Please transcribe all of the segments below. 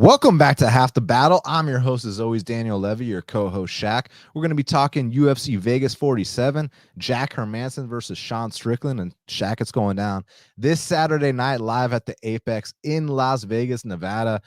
Welcome back to Half the Battle. I'm your host, as always, Daniel Levy, your co-host, Shaq. We're going to be talking UFC Vegas 47, Jack Hermansson versus Sean Strickland, and Shaq, it's going down this Saturday night live at the Apex in Las Vegas, Nevada.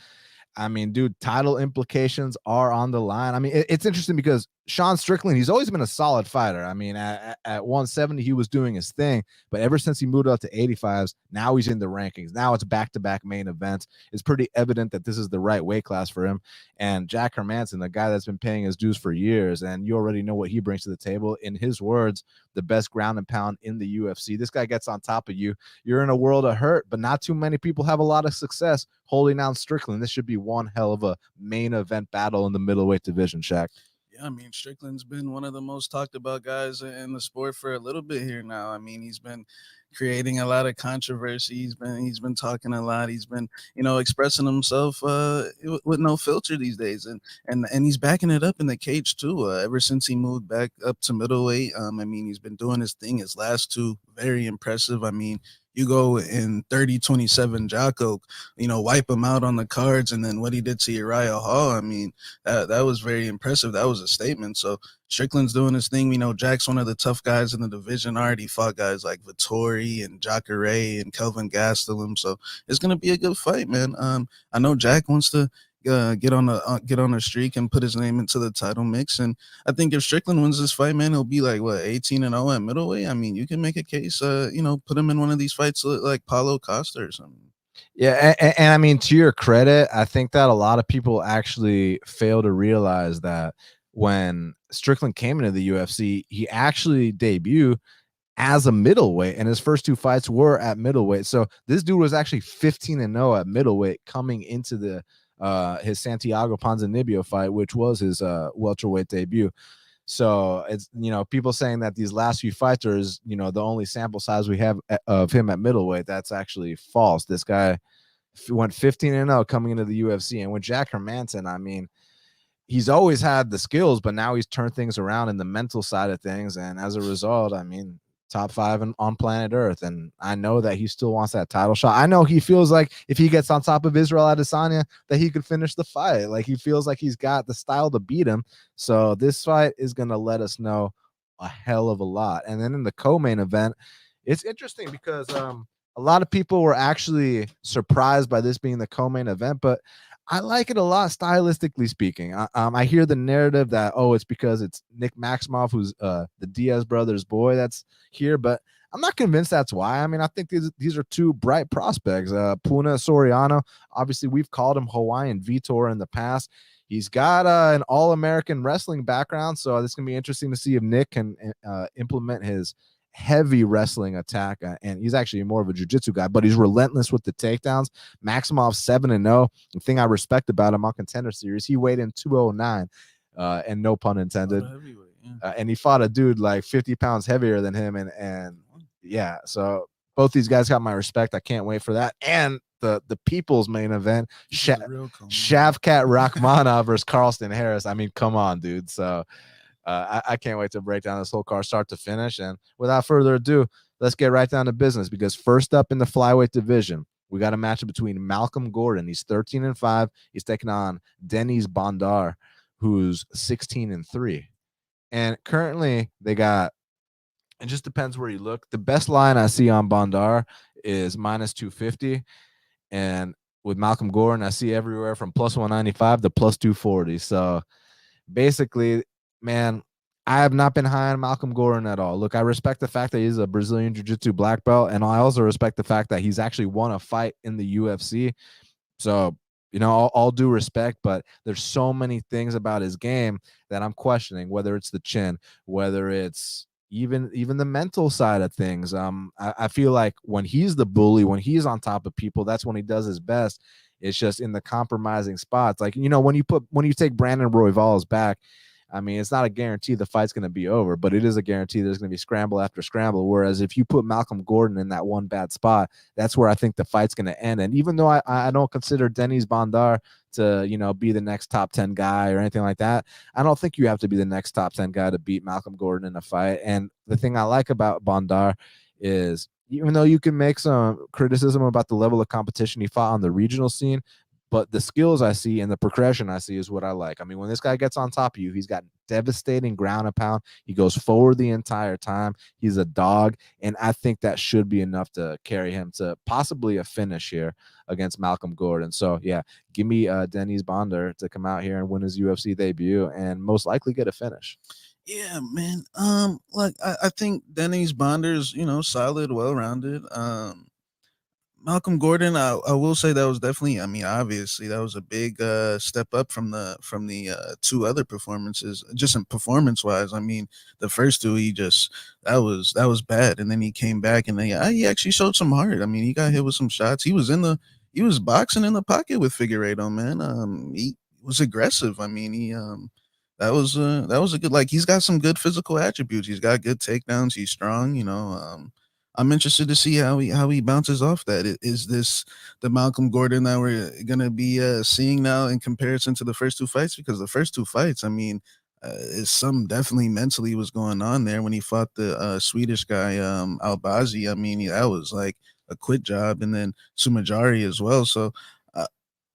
I mean, dude, title implications are on the line. I mean, it's interesting because Sean Strickland, he's always been a solid fighter. I mean, at 170, he was doing his thing. But ever since he moved up to 85s, now he's in the rankings. Now it's back-to-back main events. It's pretty evident that this is the right weight class for him. And Jack Hermansson, the guy that's been paying his dues for years, and you already know what he brings to the table. In his words, the best ground and pound in the UFC. This guy gets on top of you. You're in a world of hurt, but not too many people have a lot of success holding down Strickland. This should be one hell of a main event battle in the middleweight division, Shaq. Yeah, I mean, Strickland's been one of the most talked about guys in the sport for a little bit here now. I mean, he's been creating a lot of controversy. He's been talking a lot. He's been, expressing himself with no filter these days, and he's backing it up in the cage too. Ever since he moved back up to middleweight, I mean, he's been doing his thing. His last two very impressive. I mean, you go in 30-27 Jocko, wipe him out on the cards, and then what he did to Uriah Hall, I mean, that was very impressive. That was a statement. So Strickland's doing his thing. We know Jack's one of the tough guys in the division. Already fought guys like Vittori and Jacare and Kelvin Gastelum. So it's gonna be a good fight, man. I know Jack wants to get on a streak and put his name into the title mix. And I think if Strickland wins this fight, man, he'll be like 18-0 at middleweight. I mean, you can make a case, put him in one of these fights like Paulo Costa or something. Yeah, and I mean, to your credit, I think that a lot of people actually fail to realize that when Strickland came into the UFC, he actually debuted as a middleweight, and his first two fights were at middleweight. So this dude was actually 15-0 at middleweight coming into the his Santiago Ponzinibbio fight, which was his welterweight debut. So it's, people saying that these last few fights are, the only sample size we have of him at middleweight. That's actually false. This guy went 15-0 coming into the UFC. And with Jack Hermansson, I mean, he's always had the skills, but now he's turned things around in the mental side of things. And as a result, I mean, top 5 on planet Earth. And I know that he still wants that title shot. I know he feels like if he gets on top of Israel Adesanya, that he could finish the fight. Like, he feels like he's got the style to beat him. So this fight is going to let us know a hell of a lot. And then in the co-main event, it's interesting because a lot of people were actually surprised by this being the co-main event, but I like it a lot, stylistically speaking. I hear the narrative that, it's because it's Nick Maximov, who's the Diaz brothers' boy, that's here, but I'm not convinced that's why. I mean, I think these are two bright prospects. Puna Soriano, obviously, we've called him Hawaiian Vitor in the past. He's got an All-American wrestling background, so it's going to be interesting to see if Nick can implement his heavy wrestling attack, and he's actually more of a jiu-jitsu guy, but he's relentless with the takedowns. Maximov 7-0. The thing I respect about him on Contender Series, he weighed in 209, and no pun intended. And he fought a dude like 50 pounds heavier than him, and yeah, so both these guys got my respect. I can't wait for that. And the people's main event, Shavkat Rakhmonov versus Carlston Harris. I mean, come on, dude. So I can't wait to break down this whole card start to finish. And without further ado, let's get right down to business, because first up in the flyweight division, we got a matchup between Malcolm Gordon. He's 13-5. He's taking on Dennis Bondar, who's 16-3. And currently they got, it just depends where you look. The best line I see on Bondar is -250. And with Malcolm Gordon, I see everywhere from +195 to +240. So basically, man, I have not been high on Malcolm Gordon at all. Look, I respect the fact that he's a Brazilian Jiu-Jitsu black belt, and I also respect the fact that he's actually won a fight in the UFC. So, all due respect, but there's so many things about his game that I'm questioning, whether it's the chin, whether it's even the mental side of things. I feel like when he's the bully, when he's on top of people, that's when he does his best. It's just in the compromising spots. Like, when you take Brandon Royval's back, I mean, it's not a guarantee the fight's going to be over, but it is a guarantee there's going to be scramble after scramble. Whereas if you put Malcolm Gordon in that one bad spot, that's where I think the fight's going to end. And even though I don't consider Dennis Bondar to, be the next top 10 guy or anything like that, I don't think you have to be the next top 10 guy to beat Malcolm Gordon in a fight. And the thing I like about Bondar is, even though you can make some criticism about the level of competition he fought on the regional scene, but the skills I see and the progression I see is what I like. I mean, when this guy gets on top of you, he's got devastating ground and pound. He goes forward the entire time. He's a dog, and I think that should be enough to carry him to possibly a finish here against Malcolm Gordon. So yeah, give me Dennis Bondar to come out here and win his UFC debut and most likely get a finish. Yeah, man. Like I think Dennis Bondar's, solid, well-rounded. Malcolm Gordon, I will say that was definitely, I mean, obviously that was a big step up from the two other performances, just in performance wise. I mean, the first two that was bad, and then he came back and then he actually showed some heart. I mean, he got hit with some shots. He was boxing in the pocket with Figueiredo, man. He was aggressive. I mean, that was a good, like, he's got some good physical attributes. He's got good takedowns. He's strong. I'm interested to see how he bounces off that. Is this the Malcolm Gordon that we're gonna be seeing now in comparison to the first two fights? Because the first two fights, I mean, is some definitely mentally was going on there when he fought the Swedish guy Albazi. I mean, that was like a quit job, and then Sumajari as well. So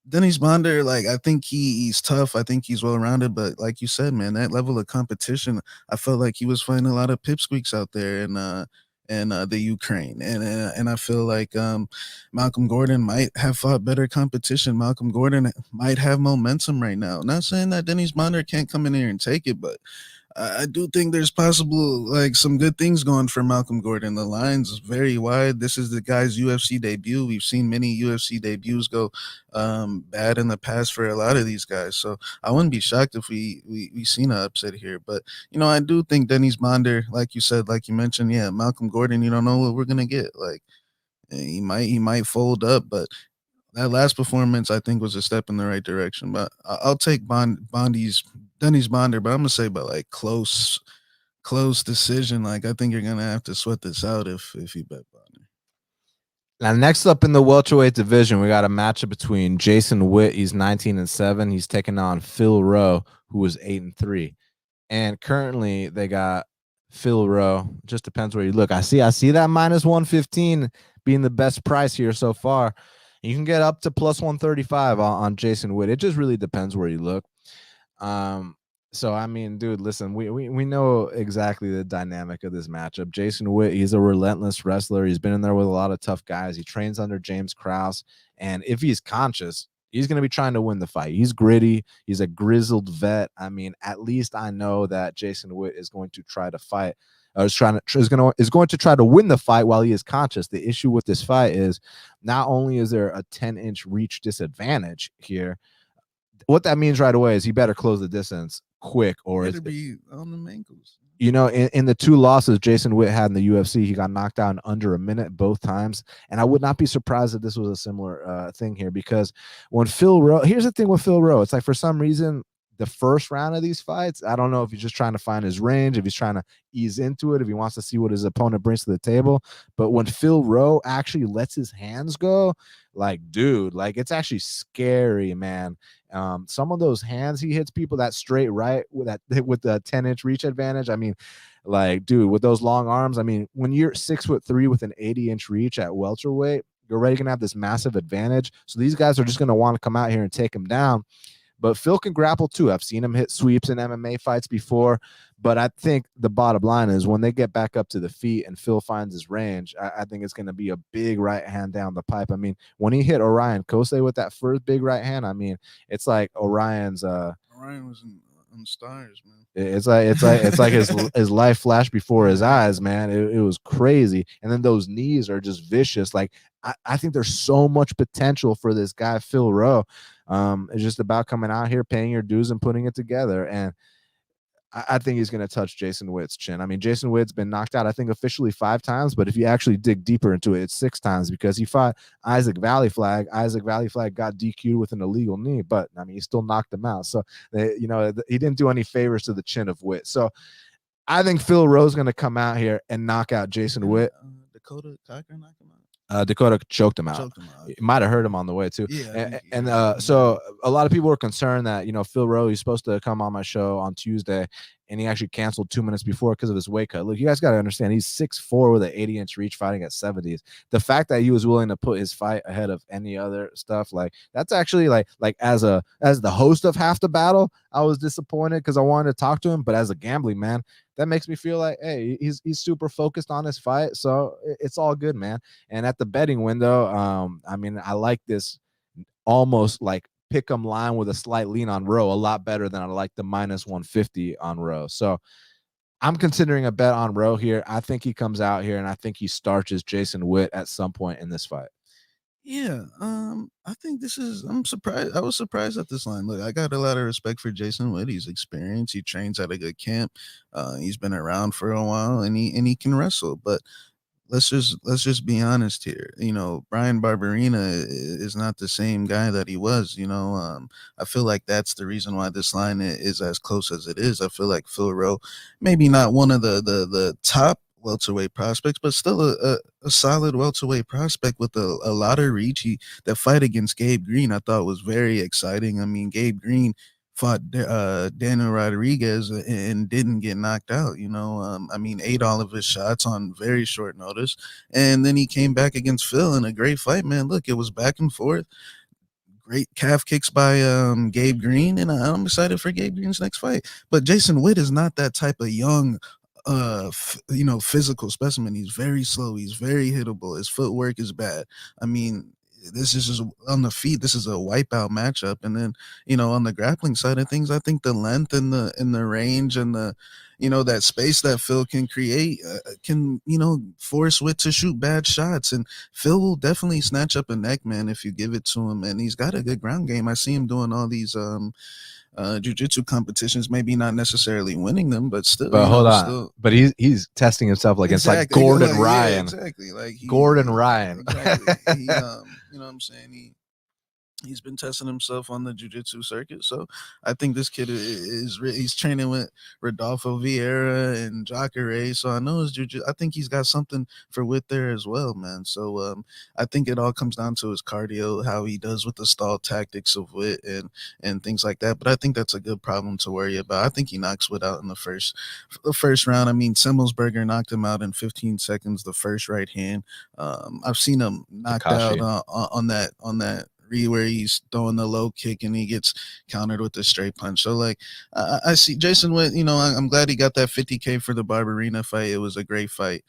Dennis Bondar, like, I think he's tough. I think he's well rounded, but like you said, man, that level of competition, I felt like he was fighting a lot of pipsqueaks out there in the Ukraine, and I feel like Malcolm Gordon might have fought better competition. Malcolm Gordon might have momentum right now. Not saying that Dennis Bondar can't come in here and take it, but I do think there's possible, like, some good things going for Malcolm Gordon. The line's very wide. This is the guy's UFC debut. We've seen many UFC debuts go bad in the past for a lot of these guys. So I wouldn't be shocked if we seen an upset here. But I do think Dennis Bondar, like you said, like you mentioned, yeah, Malcolm Gordon, you don't know what we're gonna get. Like, he might fold up, but that last performance, I think, was a step in the right direction. But I'll take Dennis Bondar, but I'm gonna say about like close decision. Like, I think you're gonna have to sweat this out if you bet Bondar. Now, next up in the welterweight division, we got a matchup between Jason Witt. He's 19-7. He's taking on Phil Rowe, who was 8-3. And currently, they got Phil Rowe. Just depends where you look. I see that -115 being the best price here so far. You can get up to +135 on Jason Witt. It just really depends where you look. So I mean, dude, listen, we know exactly the dynamic of this matchup. Jason Witt, he's a relentless wrestler. He's been in there with a lot of tough guys. He trains under James Krause, and if he's conscious, he's going to be trying to win the fight. He's gritty. He's a grizzled vet. I mean, at least I know that Jason Witt is going to try to fight. Is going to try to win the fight while he is conscious. The issue with this fight is not only is there a 10-inch reach disadvantage here, what that means right away is he better close the distance quick, or it'll be on the ankles. In the two losses Jason Witt had in the UFC, he got knocked out in under a minute both times. And I would not be surprised if this was a similar thing here, because when Phil Rowe, here's the thing with Phil Rowe, it's like for some reason, the first round of these fights, I don't know if he's just trying to find his range, if he's trying to ease into it, if he wants to see what his opponent brings to the table. But when Phil Rowe actually lets his hands go, like, dude, like, it's actually scary, man. Some of those hands he hits people, that straight right with the 10-inch reach advantage. I mean, like, dude, with those long arms, I mean, when you're 6'3" with an 80-inch reach at welterweight, you're already gonna have this massive advantage. So these guys are just gonna want to come out here and take him down. But Phil can grapple too. I've seen him hit sweeps in MMA fights before. But I think the bottom line is when they get back up to the feet and Phil finds his range, I think it's going to be a big right hand down the pipe. I mean, when he hit Orion Kose with that first big right hand, I mean, it's like Orion was on stars, man. It's like his life flashed before his eyes, man. It was crazy. And then those knees are just vicious. Like, I think there's so much potential for this guy, Phil Rowe. It's just about coming out here, paying your dues, and putting it together. And I think he's going to touch Jason Witt's chin. I mean, Jason Witt's been knocked out, I think, officially 5 times, but if you actually dig deeper into it, it's 6 times, because he fought Isaac Valley Flag. Isaac Valley Flag got DQ'd with an illegal knee, but I mean, he still knocked him out. So, he didn't do any favors to the chin of Witt. So I think Phil Rowe's going to come out here and knock out Jason Witt. Dakota Cocker knocked him out. Dakota choked him out. It might have hurt him on the way too. Yeah, so a lot of people were concerned that Phil Rowe, he's supposed to come on my show on Tuesday, and he actually canceled 2 minutes before because of his weight cut. Look, you guys got to understand, he's 6'4" with an 80-inch reach fighting at 70s. The fact that he was willing to put his fight ahead of any other stuff, like that's actually like as the host of Half the Battle, I was disappointed because I wanted to talk to him, but as a gambling man, that makes me feel like, hey, he's super focused on his fight, so it's all good, man. And at the betting window, I mean, I like this almost like pick 'em line with a slight lean on Rowe a lot better than I like the -150 on Rowe. So I'm considering a bet on Rowe here. I think he comes out here and I think he starches Jason Witt at some point in this fight. Yeah, I think this is. I'm surprised. I was surprised at this line. Look, I got a lot of respect for Jason Witt. He's experienced. He trains at a good camp. He's been around for a while, and he can wrestle. But let's just be honest here. You know, Brian Barberina is not the same guy that he was. You know, I feel like that's the reason why this line is as close as it is. I feel like Phil Rowe, maybe not one of the top welterweight prospects, but still a solid welterweight prospect with a lot of reach. That fight against Gabe Green, I thought was very exciting. I mean, Gabe Green fought Daniel Rodriguez and didn't get knocked out. You know, I mean, ate all of his shots on very short notice, and then he came back against Phil in a great fight. Man, look, it was back and forth. Great calf kicks by Gabe Green, and I'm excited for Gabe Green's next fight. But Jason Witt is not that type of young, physical specimen. He's very slow. He's very hittable. His footwork is bad. I mean, this is just on the feet. This is a wipeout matchup. And then, on the grappling side of things, I think the length and the range and the, that space that Phil can create can, force Witt to shoot bad shots. And Phil will definitely snatch up a neck, man, if you give it to him. And he's got a good ground game. I see him doing all these jiu-jitsu competitions, maybe not necessarily winning them, but still. But hold on, but he's testing himself like exactly. It's like Gordon Ryan. Yeah, exactly, like Gordon Ryan. Exactly. He, you know what I'm saying? He's been testing himself on the jiu-jitsu circuit, so I think this kid he's training with Rodolfo Vieira and Jacare, so I know his jiu-jitsu. I think he's got something for Witt there as well, man. So I think it all comes down to his cardio, how he does with the stall tactics of Witt and things like that. But I think that's a good problem to worry about. I think he knocks Witt out in the first round. I mean, Semmelsberger knocked him out in 15 seconds, the first right hand. I've seen him knocked out on that where he's throwing the low kick and he gets countered with a straight punch. So like I see Jason Witt, I'm glad he got that 50K for the Barberina fight. It was a great fight.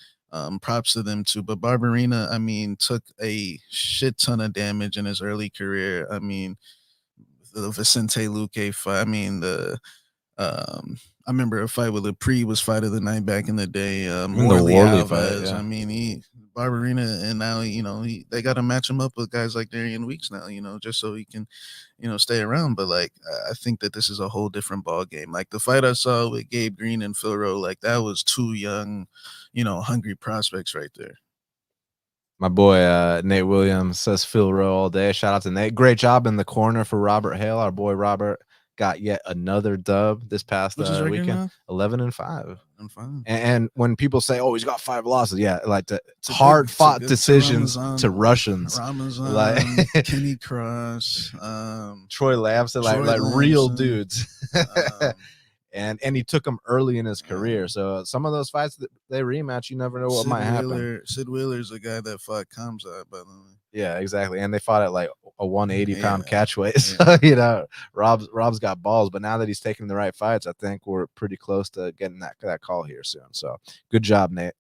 Props to them too. But Barberina, I mean, took a shit ton of damage in his early career. I mean, the Vicente Luque fight. I mean, I remember a fight with Lepre was fight of the night back in the day. Worley fight, yeah. I mean, Barberina, and now they got to match him up with guys like Darian Weeks now, just so he can, stay around. But like, I think that this is a whole different ball game. Like the fight I saw with Gabe Green and Phil Rowe, like that was two young, hungry prospects right there. My boy Nate Williams says Phil Rowe all day. Shout out to Nate. Great job in the corner for Robert Hale. Our boy Robert got yet another dub this past weekend. 11-5. And when people say, "Oh, he's got 5 losses," yeah, like hard fought decisions to Russians, Ramazan, like Kenny Cross, Troy Lamson, like real dudes. And he took him early in his career. So some of those fights that they rematch, you never know what might happen. Sid Wheeler's a guy that fought Kamzat, by the way. Yeah, exactly. And they fought at like a 180-pound catchweight. So, Rob's got balls. But now that he's taking the right fights, I think we're pretty close to getting that call here soon. So good job, Nate.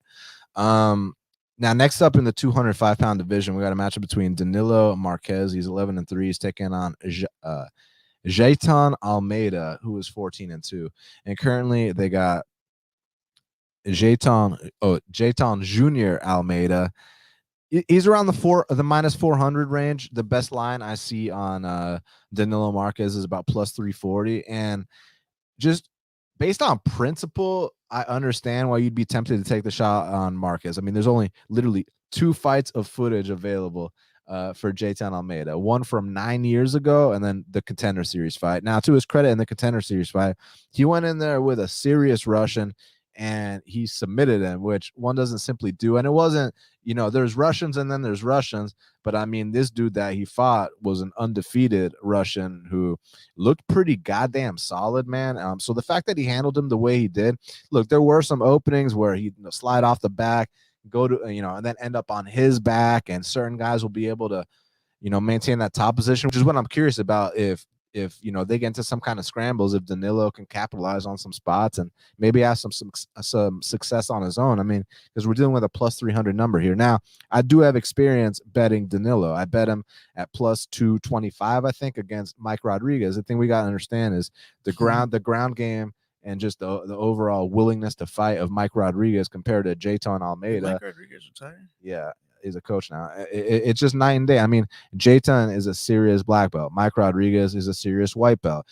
Now, next up in the 205-pound division, we got a matchup between Danilo Marquez. He's 11-3. He's taking on Jayton Almeida, who is 14-2. And currently they got Jayton Junior Almeida. He's around the -400 range. The best line I see on Danilo Marquez is about +340. And just based on principle, I understand why you'd be tempted to take the shot on Marquez. I mean, there's only literally 2 fights of footage available for Jayton Almeida. One from 9 years ago, and then the Contender Series fight. Now, to his credit, in the Contender Series fight, he went in there with a serious Russian, and he submitted him, which one doesn't simply do. And it wasn't, there's Russians and then there's Russians, But I mean, this dude that he fought was an undefeated Russian who looked pretty goddamn solid, man. So the fact that he handled him the way he did, look, there were some openings where he'd slide off the back, go to, and then end up on his back, and certain guys will be able to, maintain that top position, which is what I'm curious about. If they get into some kind of scrambles, if Danilo can capitalize on some spots and maybe have some success on his own. I mean, because we're dealing with a plus 300 number here. Now, I do have experience betting Danilo. I bet him at plus 225, I think, against Mike Rodriguez. The thing we got to understand is the ground game and just the overall willingness to fight of Mike Rodriguez compared to Jayton Almeida. Mike Rodriguez retired? Yeah. He's a coach now. It's just night and day. I mean, Jayton is a serious black belt. Mike Rodriguez is a serious white belt.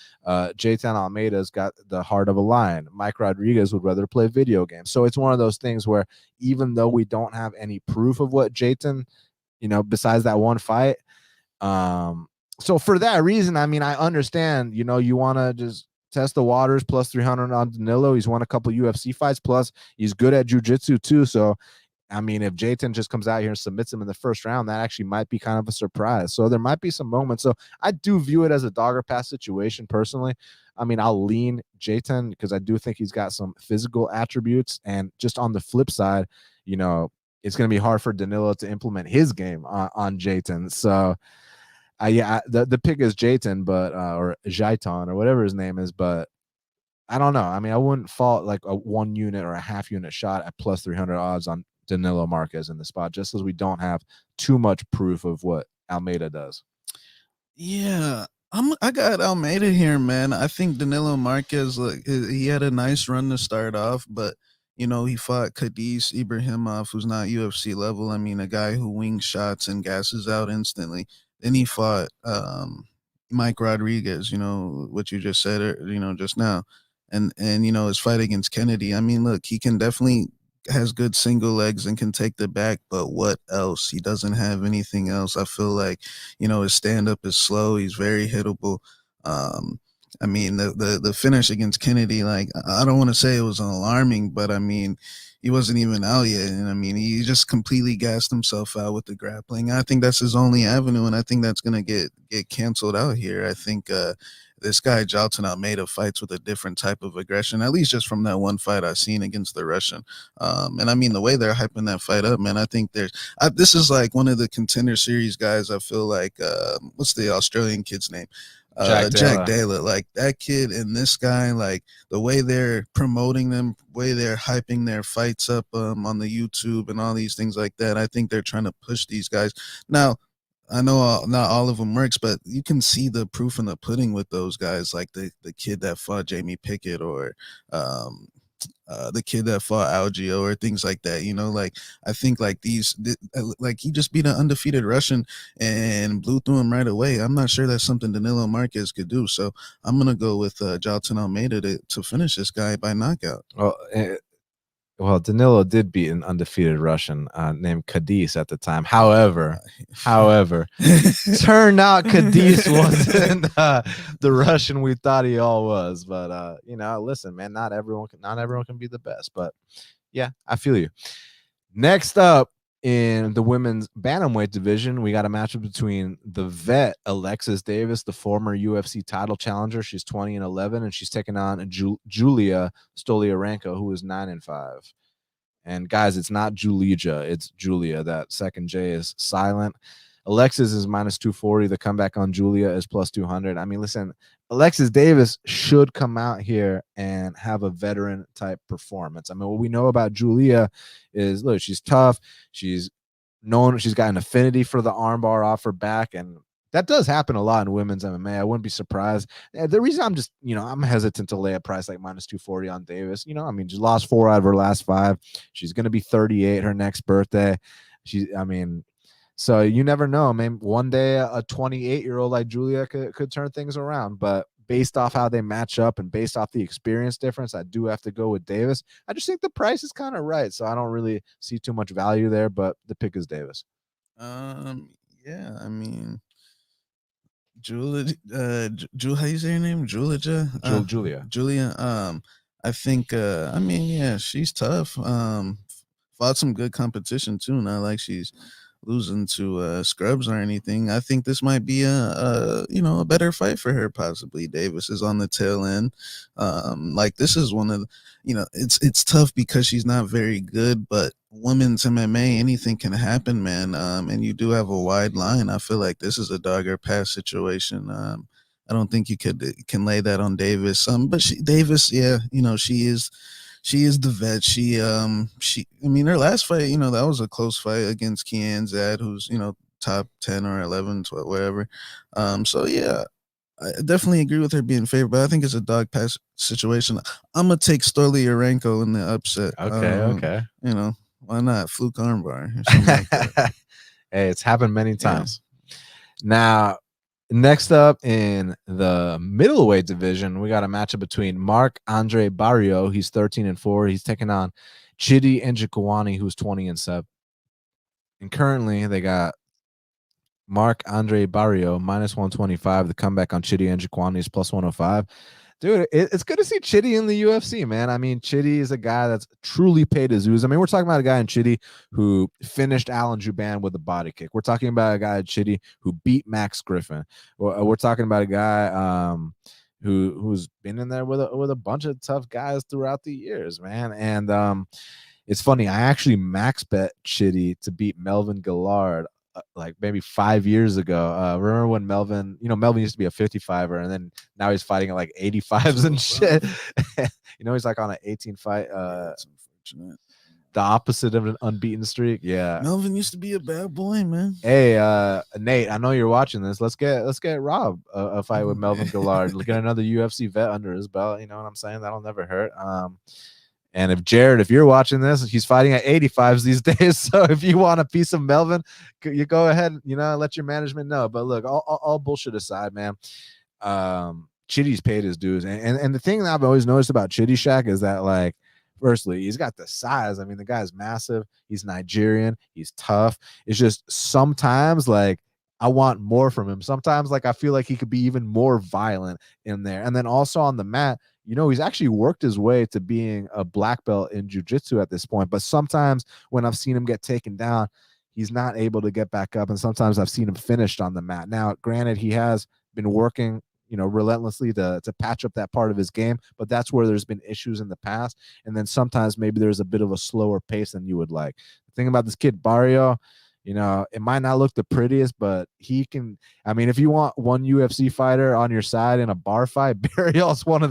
Jayton Almeida's got the heart of a lion. Mike Rodriguez would rather play video games. So it's one of those things where even though we don't have any proof of what Jayton, besides that one fight, so for that reason, I mean, I understand, you want to just test the waters. Plus 300 on Danilo. He's won a couple UFC fights. Plus he's good at jiu-jitsu too. So I mean, if Jayton just comes out here and submits him in the first round, that actually might be kind of a surprise. So there might be some moments. So I do view it as a dogger pass situation personally. I mean, I'll lean Jayton because I do think he's got some physical attributes. And just on the flip side, it's going to be hard for Danilo to implement his game on Jayton. So the pick is Jayton, but or Jayton or whatever his name is, but I don't know. I mean, I wouldn't fault like a 1 unit or a half unit shot at plus 300 odds on Danilo Marquez in the spot, just as we don't have too much proof of what Almeida does. Yeah, I got Almeida here, man. I think Danilo Marquez, he had a nice run to start off, but he fought Khadis Ibrahimov, who's not UFC level. I mean, a guy who wings shots and gasses out instantly. Then he fought Mike Rodriguez, what you just said, just now. And his fight against Kennedy. I mean, look, he can definitely has good single legs and can take the back, but what else? He doesn't have anything else. I feel like, his stand-up is slow. He's very hittable. I mean, the finish against Kennedy, like, I don't want to say it was alarming, but I mean, he wasn't even out yet. And I mean, he just completely gassed himself out with the grappling. I think that's his only avenue, and I think that's going to get canceled out here. I think this guy, Jailton Almeida, fights with a different type of aggression, at least just from that one fight I've seen against the Russian. And I mean, the way they're hyping that fight up, man, I think this is like one of the Contender Series guys. I feel like, what's the Australian kid's name? Jack Dela. Like, that kid and this guy, like, the way they're promoting them, way they're hyping their fights up on the YouTube and all these things like that. I think they're trying to push these guys. Now, I know not all of them works, but you can see the proof in the pudding with those guys, like the kid that fought Jamie Pickett or the kid that fought Algeo or things like that. Like, I think like like he just beat an undefeated Russian and blew through him right away. I'm not sure that's something Danilo Marquez could do. So I'm going to go with Jailton Almeida to finish this guy by knockout. Well, Danilo did beat an undefeated Russian named Khadis at the time. However, turned out Khadis wasn't the Russian we thought he all was. But listen, man, not everyone can be the best. But yeah, I feel you. Next up in the women's bantamweight division, we got a matchup between the vet Alexis Davis, the former UFC title challenger. She's 20-11, and she's taking on Julia Stoliarenko, who is 9-5. And guys, it's not Julija, it's Julia. That second J is silent. Alexis is minus 240. The comeback on Julia is plus 200. I mean, listen, Alexis Davis should come out here and have a veteran type performance. I mean, what we know about Julia is, look, she's tough. She's known, she's got an affinity for the armbar off her back, and that does happen a lot in women's MMA. I wouldn't be surprised. The reason I'm just, I'm hesitant to lay a price like minus 240 on Davis. I mean, she lost 4 out of her last 5. She's going to be 38 her next birthday. So you never know. I mean, one day a 28-year-old like Julia could turn things around. But based off how they match up and based off the experience difference, I do have to go with Davis. I just think the price is kind of right, so I don't really see too much value there. But the pick is Davis. Yeah, I mean, Julia, how you say her name? Julia. I think. I mean, yeah, she's tough. Fought some good competition too. Not like she's losing to scrubs or anything. I think this might be a better fight for her. Possibly Davis is on the tail end. Like this is one of it's tough because she's not very good, but women's MMA, anything can happen, man. And you do have a wide line. I feel like this is a dog or pass situation. I don't think you can lay that on Davis. But Davis, yeah, she is the vet. I mean, her last fight, that was a close fight against Kian Zad, who's top 10 or 11, 12, whatever. So yeah, I definitely agree with her being favored, but I think it's a dog pass situation. I'm gonna take Stoliarenko in the upset. Okay. Why not fluke armbar or something like that? Hey, it's happened many times. Now, next up in the middleweight division, we got a matchup between Marc-Andre Barriault. He's 13-4. He's taking on Chidi Njokuani, who's 20-7. And currently, they got Marc-Andre Barriault minus 125. The comeback on Chidi Njokuani is plus 105. Dude, it's good to see Chidi in the UFC, man. I mean, Chidi is a guy that's truly paid his dues. I mean, we're talking about a guy in Chidi who finished Alan Jouban with a body kick. We're talking about a guy in Chidi who beat Max Griffin. We're talking about a guy who's been in there with a bunch of tough guys throughout the years, man. And it's funny. I actually max bet Chidi to beat Melvin Gillard like maybe 5 years ago. Remember when Melvin used to be a 55er, and then now he's fighting at like 85s and shit. He's like on an 18 fight. That's unfortunate. The opposite of an unbeaten streak. Yeah. Melvin used to be a bad boy, man. Hey, Nate, I know you're watching this. Let's get Rob a fight with Melvin Gillard. Look at another UFC vet under his belt. You know what I'm saying? That'll never hurt. And if Jared, if you're watching this, he's fighting at 85s these days. So if you want a piece of Melvin, you go ahead, let your management know. But look, all bullshit aside, man, Chidi's paid his dues. And the thing that I've always noticed about Chidi, Shaq, is that, like, firstly, he's got the size. I mean, the guy's massive. He's Nigerian. He's tough. It's just sometimes, like, I want more from him. Sometimes, like, I feel like he could be even more violent in there. And then also on the mat, he's actually worked his way to being a black belt in jiu-jitsu at this point. But sometimes when I've seen him get taken down, he's not able to get back up. And sometimes I've seen him finished on the mat. Now, granted, he has been working, relentlessly to patch up that part of his game. But that's where there's been issues in the past. And then sometimes maybe there's a bit of a slower pace than you would like. The thing about this kid, Barriault, it might not look the prettiest, but he can. I mean, if you want one UFC fighter on your side in a bar fight, Barriault's one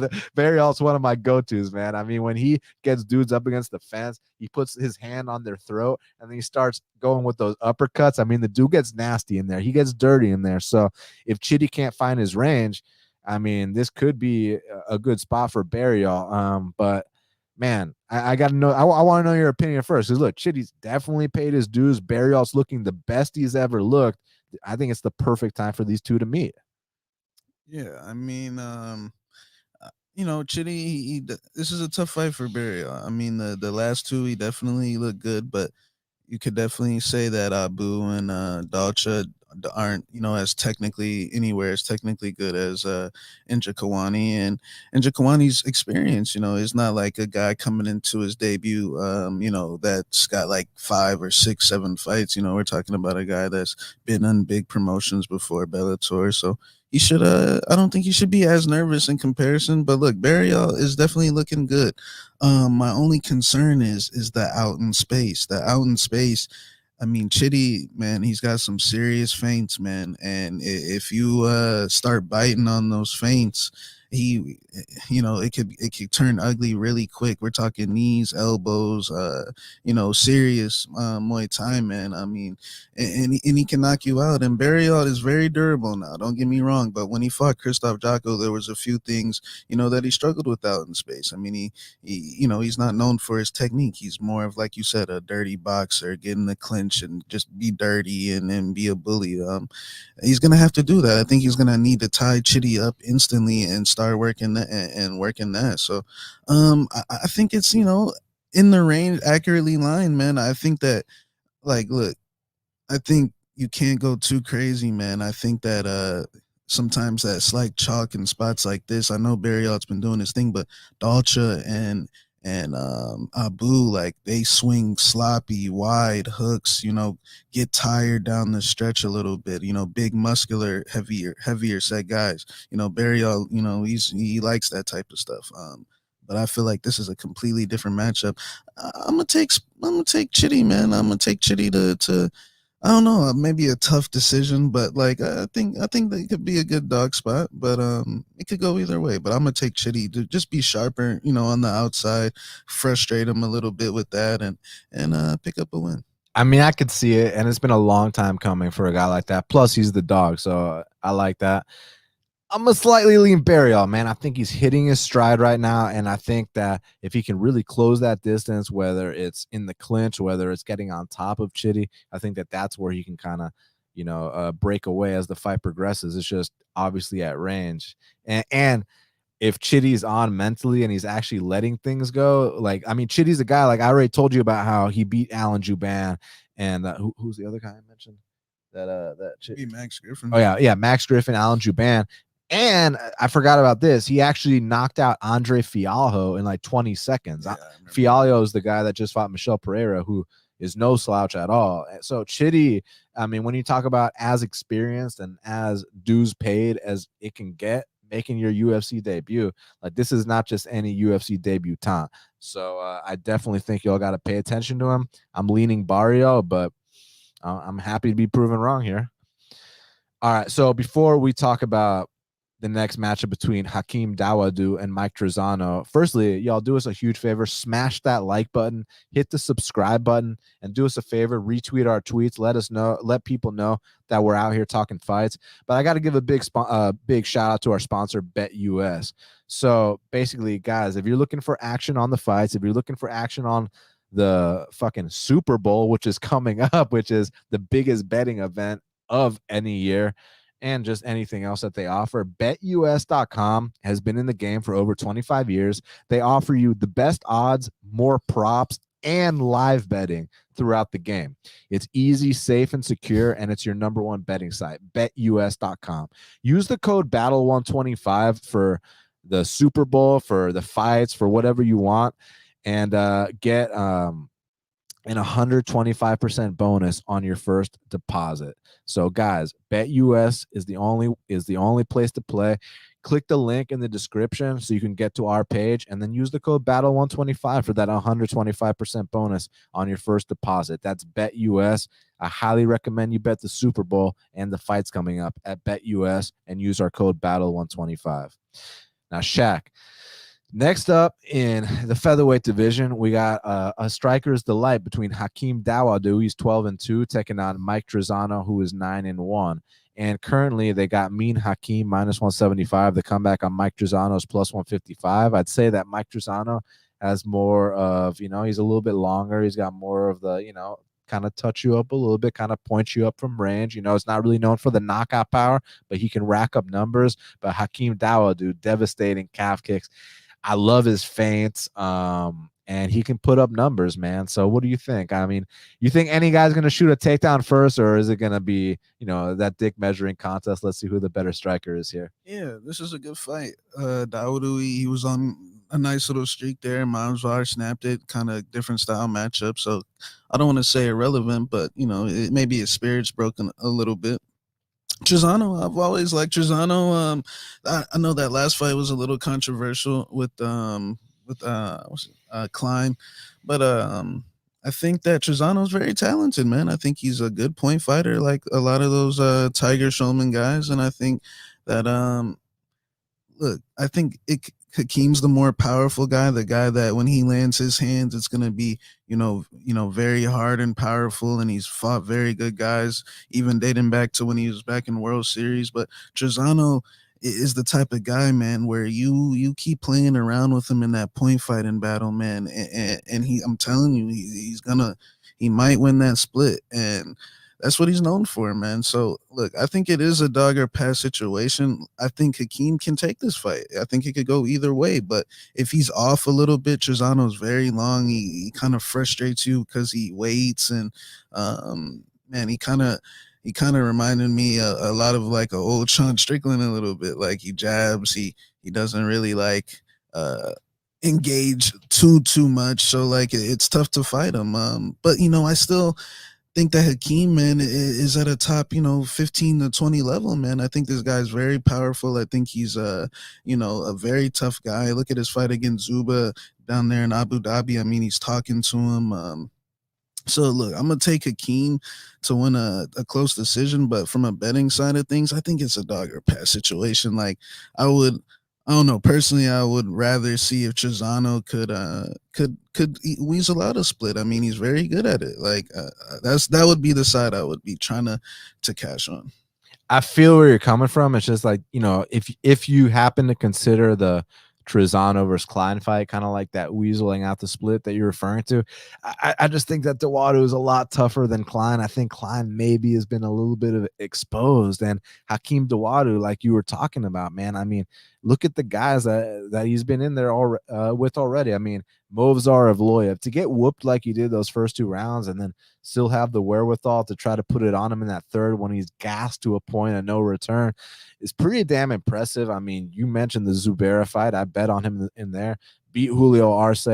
of my go-tos, man. I mean, when he gets dudes up against the fence, he puts his hand on their throat and then he starts going with those uppercuts. I mean, the dude gets nasty in there. He gets dirty in there. So if Chidi can't find his range, I mean, this could be a good spot for Barriault. But man, I got to know. I want to know your opinion first. Because look, Chidi's definitely paid his dues. Barriault's looking the best he's ever looked. I think it's the perfect time for these two to meet. Yeah, I mean, Chidi. This is a tough fight for Barriault. I mean, the last two he definitely looked good, but you could definitely say that Abu and Dalcha aren't as technically good as Njokuani. And Njokuani's experience is not like a guy coming into his debut that's got like 5 or 6 7 fights. We're talking about a guy that's been on big promotions before, Bellator, so he should I don't think he should be as nervous in comparison. But look, Barriault is definitely looking good. My only concern is the out in space. I mean, Chidi, man, he's got some serious feints, man. And if you start biting on those feints, it could turn ugly really quick. We're talking knees, elbows, serious Muay Thai, man. I mean, and he can knock you out. And Barriault is very durable now. Don't get me wrong, but when he fought Christoph Jocko, there was a few things that he struggled with out in space. I mean, he's not known for his technique. He's more of, like you said, a dirty boxer, get in the clinch and just be dirty and be a bully. He's gonna have to do that. I think he's gonna need to tie Chidi up instantly and start working that and working that. So I think it's in the range, accurately lined, man. I think that, like, look, I think you can't go too crazy, man. I think that sometimes that slight chalk in spots like this. I know Barriault's been doing his thing, but Dalcha and and Abu, like they swing sloppy, wide hooks, get tired down the stretch a little bit, big muscular, heavier set guys. Barriault, he likes that type of stuff. But I feel like this is a completely different matchup. I'm gonna take Chitty, man. I'm gonna take Chitty to I don't know, maybe a tough decision, but like I think that could be a good dog spot, but it could go either way. But I'm gonna take Chitty to just be sharper, on the outside, frustrate him a little bit with that, and pick up a win. I mean, I could see it, and it's been a long time coming for a guy like that. Plus, he's the dog, so I like that. I'm gonna slightly lean Barriault, man. I think he's hitting his stride right now, and I think that if he can really close that distance, whether it's in the clinch, whether it's getting on top of Chitty, I think that that's where he can kind of, break away as the fight progresses. It's just obviously at range, and if Chitty's on mentally and he's actually letting things go, like I mean, Chitty's a guy. Like I already told you about how he beat Alan Juban, and who's the other guy I mentioned? That Max Griffin. Oh yeah, Max Griffin, Alan Juban. And I forgot about this. He actually knocked out Andre Fialho in like 20 seconds. Yeah, Fialho is the guy that just fought Michel Pereira, who is no slouch at all. So Chitty, I mean, when you talk about as experienced and as dues paid as it can get, making your UFC debut, like this is not just any UFC debutant. So I definitely think y'all got to pay attention to him. I'm leaning Barriault, but I'm happy to be proven wrong here. All right, so before we talk about the next matchup between Hakeem Dawadu and Mike Trizano, firstly, y'all do us a huge favor, smash that like button, hit the subscribe button, and do us a favor, retweet our tweets. Let people know that we're out here talking fights. But I got to give a big shout out to our sponsor, BetUS. So basically, guys, if you're looking for action on the fights, if you're looking for action on the fucking Super Bowl, which is coming up, which is the biggest betting event of any year, and just anything else that they offer, betus.com has been in the game for over 25 years. They offer you the best odds, more props, and live betting throughout the game. It's easy, safe, and secure, and it's your number one betting site, betus.com. Use the code BATTLE125 for the Super Bowl, for the fights, for whatever you want, and get an 125% bonus on your first deposit. So guys, BetUS is the only place to play. Click the link in the description so you can get to our page, and then use the code BATTLE125 for that 125% bonus on your first deposit. That's BetUS. I highly recommend you bet the Super Bowl and the fights coming up at BetUS and use our code BATTLE125. Now, Shaq, next up in the featherweight division, we got a striker's delight between Hakeem Dawadu, he's 12-2, taking on Mike Trizano, who is 9-1. And currently, they got Mean Hakeem -175. The comeback on Mike Trizano is +155. I'd say that Mike Trizano has more of, he's a little bit longer. He's got more of the, kind of touch you up a little bit, kind of point you up from range. It's not really known for the knockout power, but he can rack up numbers. But Hakeem Dawadu, devastating calf kicks. I love his feints, and he can put up numbers, man. So what do you think? I mean, you think any guy's going to shoot a takedown first, or is it going to be, that dick measuring contest? Let's see who the better striker is here. Yeah, this is a good fight. Dawadu, he was on a nice little streak there. Manzar snapped it, kind of different style matchup. So I don't want to say irrelevant, but, maybe his spirit's broken a little bit. Trizano, I've always liked Trizano. I know that last fight was a little controversial with Klein, but I think that Trizano's very talented, man. I think he's a good point fighter, like a lot of those Tiger Showman guys, and I think that I think Hakeem's the more powerful guy, the guy that when he lands his hands, it's gonna be, very hard and powerful, and he's fought very good guys, even dating back to when he was back in World Series. But Trizano is the type of guy, man, where you keep playing around with him in that point fighting battle, man, and I'm telling you, he might win that split, and that's what he's known for, man. So, look, I think it is a dog or pass situation. I think Hakeem can take this fight. I think it could go either way. But if he's off a little bit, Trizano's very long. He kind of frustrates you because he waits. And, man, he kind of reminded me a lot of like an old Sean Strickland a little bit. Like he jabs. He doesn't really like engage too much. So like it's tough to fight him. But I still think that Hakeem, man, is at a top, 15 to 20 level, man. I think this guy's very powerful. I think he's a very tough guy. Look at his fight against Zuba down there in Abu Dhabi. I mean, he's talking to him. So look, I'm gonna take Hakeem to win a close decision, but from a betting side of things, I think it's a dog or pass situation. Like I would, I don't know. Personally, I would rather see if Trizano could weasel out a split. I mean, he's very good at it. Like that would be the side I would be trying to cash on. I feel where you're coming from. It's just like, if you happen to consider the Trizano versus Klein fight, kind of like that weaseling out the split that you're referring to, I just think that Dawadu is a lot tougher than Klein. I think Klein maybe has been a little bit of exposed, and Hakeem Dawadu, like you were talking about, man. I mean, look at the guys that he's been in there with already. I mean, Movzar of Loyev, to get whooped like he did those first 2 rounds and then still have the wherewithal to try to put it on him in that third when he's gassed to a point of no return is pretty damn impressive. I mean, you mentioned the Zubera fight. I bet on him in there. Beat Julio Arce,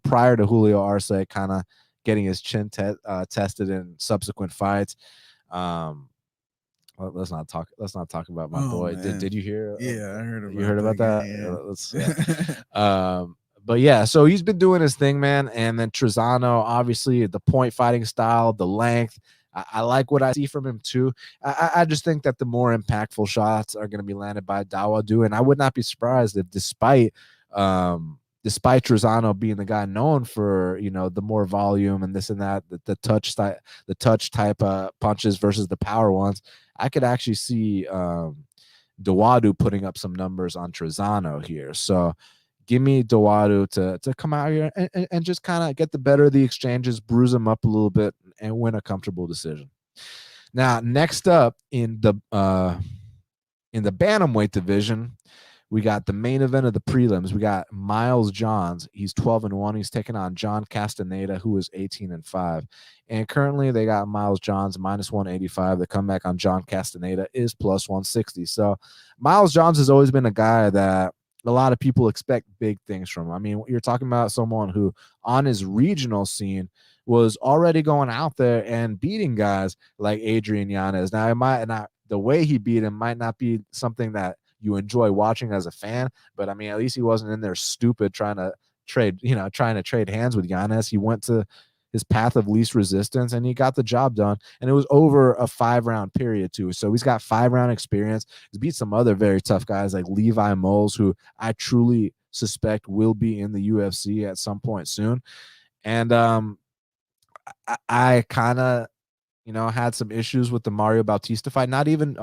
prior to Julio Arce kind of getting his chin tested in subsequent fights. Let's not talk about my boy. Did you hear? Yeah, I heard about. You heard about that? Yeah. But yeah, so he's been doing his thing, man. And then Trizano, obviously, the point fighting style, the length. I like what I see from him too. I just think that the more impactful shots are going to be landed by Dawadu, and I would not be surprised if, despite Trizano being the guy known for the more volume and this and that, the touch type punches versus the power ones, I could actually see Dawadu putting up some numbers on Trizano here. So give me Dawadu to come out here and just kind of get the better of the exchanges, bruise them up a little bit, and win a comfortable decision. Now, next up in the bantamweight division, we got the main event of the prelims. We got Miles Johns. He's 12-1. He's taking on John Castaneda, who is 18-5. And currently they got Miles Johns -185. The comeback on John Castaneda is +160. So Miles Johns has always been a guy that a lot of people expect big things from him. I mean, you're talking about someone who on his regional scene was already going out there and beating guys like Adrian Yanez. Now, the way he beat him might not be something that you enjoy watching as a fan, but I mean, at least he wasn't in there stupid trying to trade hands with Yanez. He went to his path of least resistance and he got the job done, and it was over a 5-round period too. So he's got 5-round experience. He's beat some other very tough guys like Levi Moles, who I truly suspect will be in the UFC at some point soon. And I kind of had some issues with the Mario Bautista fight. Not even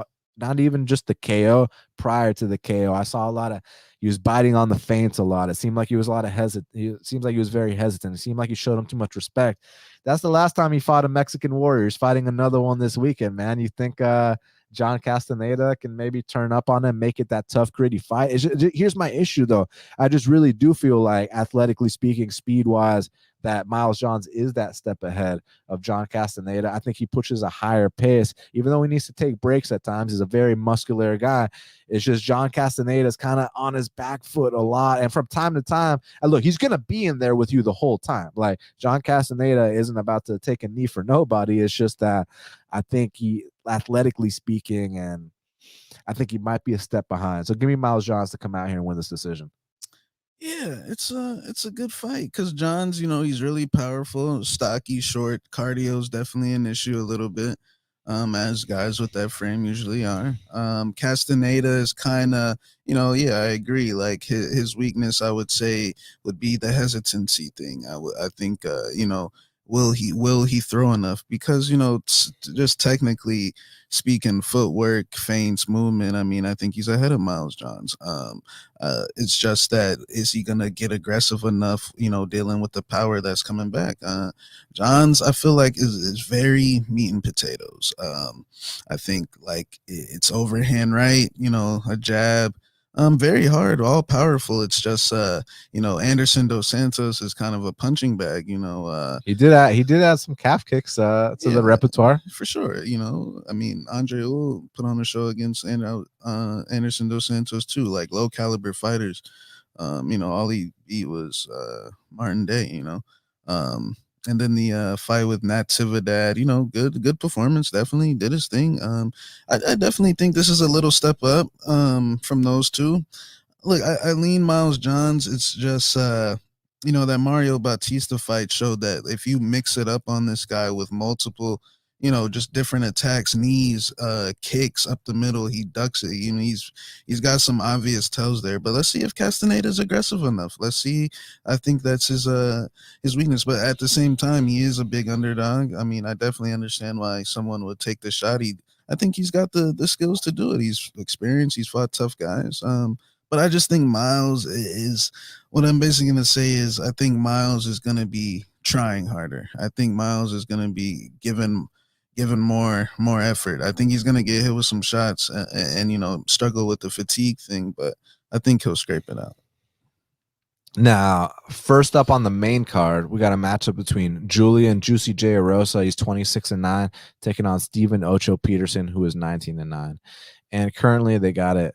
just the KO. Prior to the KO, I saw he was biting on the feints a lot. It seemed like he was it seems like he was very hesitant. It seemed like he showed him too much respect. That's the last time he fought a Mexican warrior. He's fighting another one this weekend, man. You think John Castaneda can maybe turn up on him, make it that tough, gritty fight? Here's my issue, though. I just really do feel like, athletically speaking, speed-wise, that Miles Johns is that step ahead of John Castaneda. I think he pushes a higher pace, even though he needs to take breaks at times. He's a very muscular guy. It's just John Castaneda is kind of on his back foot a lot. And from time to time, and look, he's going to be in there with you the whole time. Like, John Castaneda isn't about to take a knee for nobody. It's just that I think he, athletically speaking, and I think he might be a step behind. So give me Miles Johns to come out here and win this decision. Yeah, it's a good fight because John's, he's really powerful, stocky, short. Cardio is definitely an issue a little bit, as guys with that frame usually are. Castaneda is kind of, yeah, I agree. Like his weakness, I would say, would be the hesitancy thing. I think, will he throw enough? Because just technically speaking, footwork, feints, movement, I mean, I think he's ahead of Miles Johns. It's just that, is he gonna get aggressive enough, dealing with the power that's coming back? Johns, I feel like is very meat and potatoes. I think like it's overhand right, a jab. Very hard, all powerful. It's just Anderson Dos Santos is kind of a punching bag. He did add some calf kicks to the repertoire for sure. I mean, Andre will put on a show against Anderson Dos Santos too, like low caliber fighters. All he beat was Martin Day. And then the fight with Natividad, good performance. Definitely did his thing. I definitely think this is a little step up from those two. Look, I lean Miles Johns. It's just that Mario Bautista fight showed that if you mix it up on this guy with multiple, just different attacks, knees, kicks up the middle, he ducks it. He's got some obvious tells there. But let's see if Castaneda is aggressive enough. Let's see. I think that's his weakness. But at the same time, he is a big underdog. I mean, I definitely understand why someone would take the shot. I think he's got the skills to do it. He's experienced. He's fought tough guys. But I just think Miles is what I'm basically going to say is I think Miles is going to be trying harder. I think Miles is going to be given more effort. I think he's going to get hit with some shots and struggle with the fatigue thing, but I think he'll scrape it out. Now, first up on the main card, we got a matchup between Julian Juicy J Arosa. He's 26-9, taking on Steven Ocho Peterson, who is 19-9. And currently they got it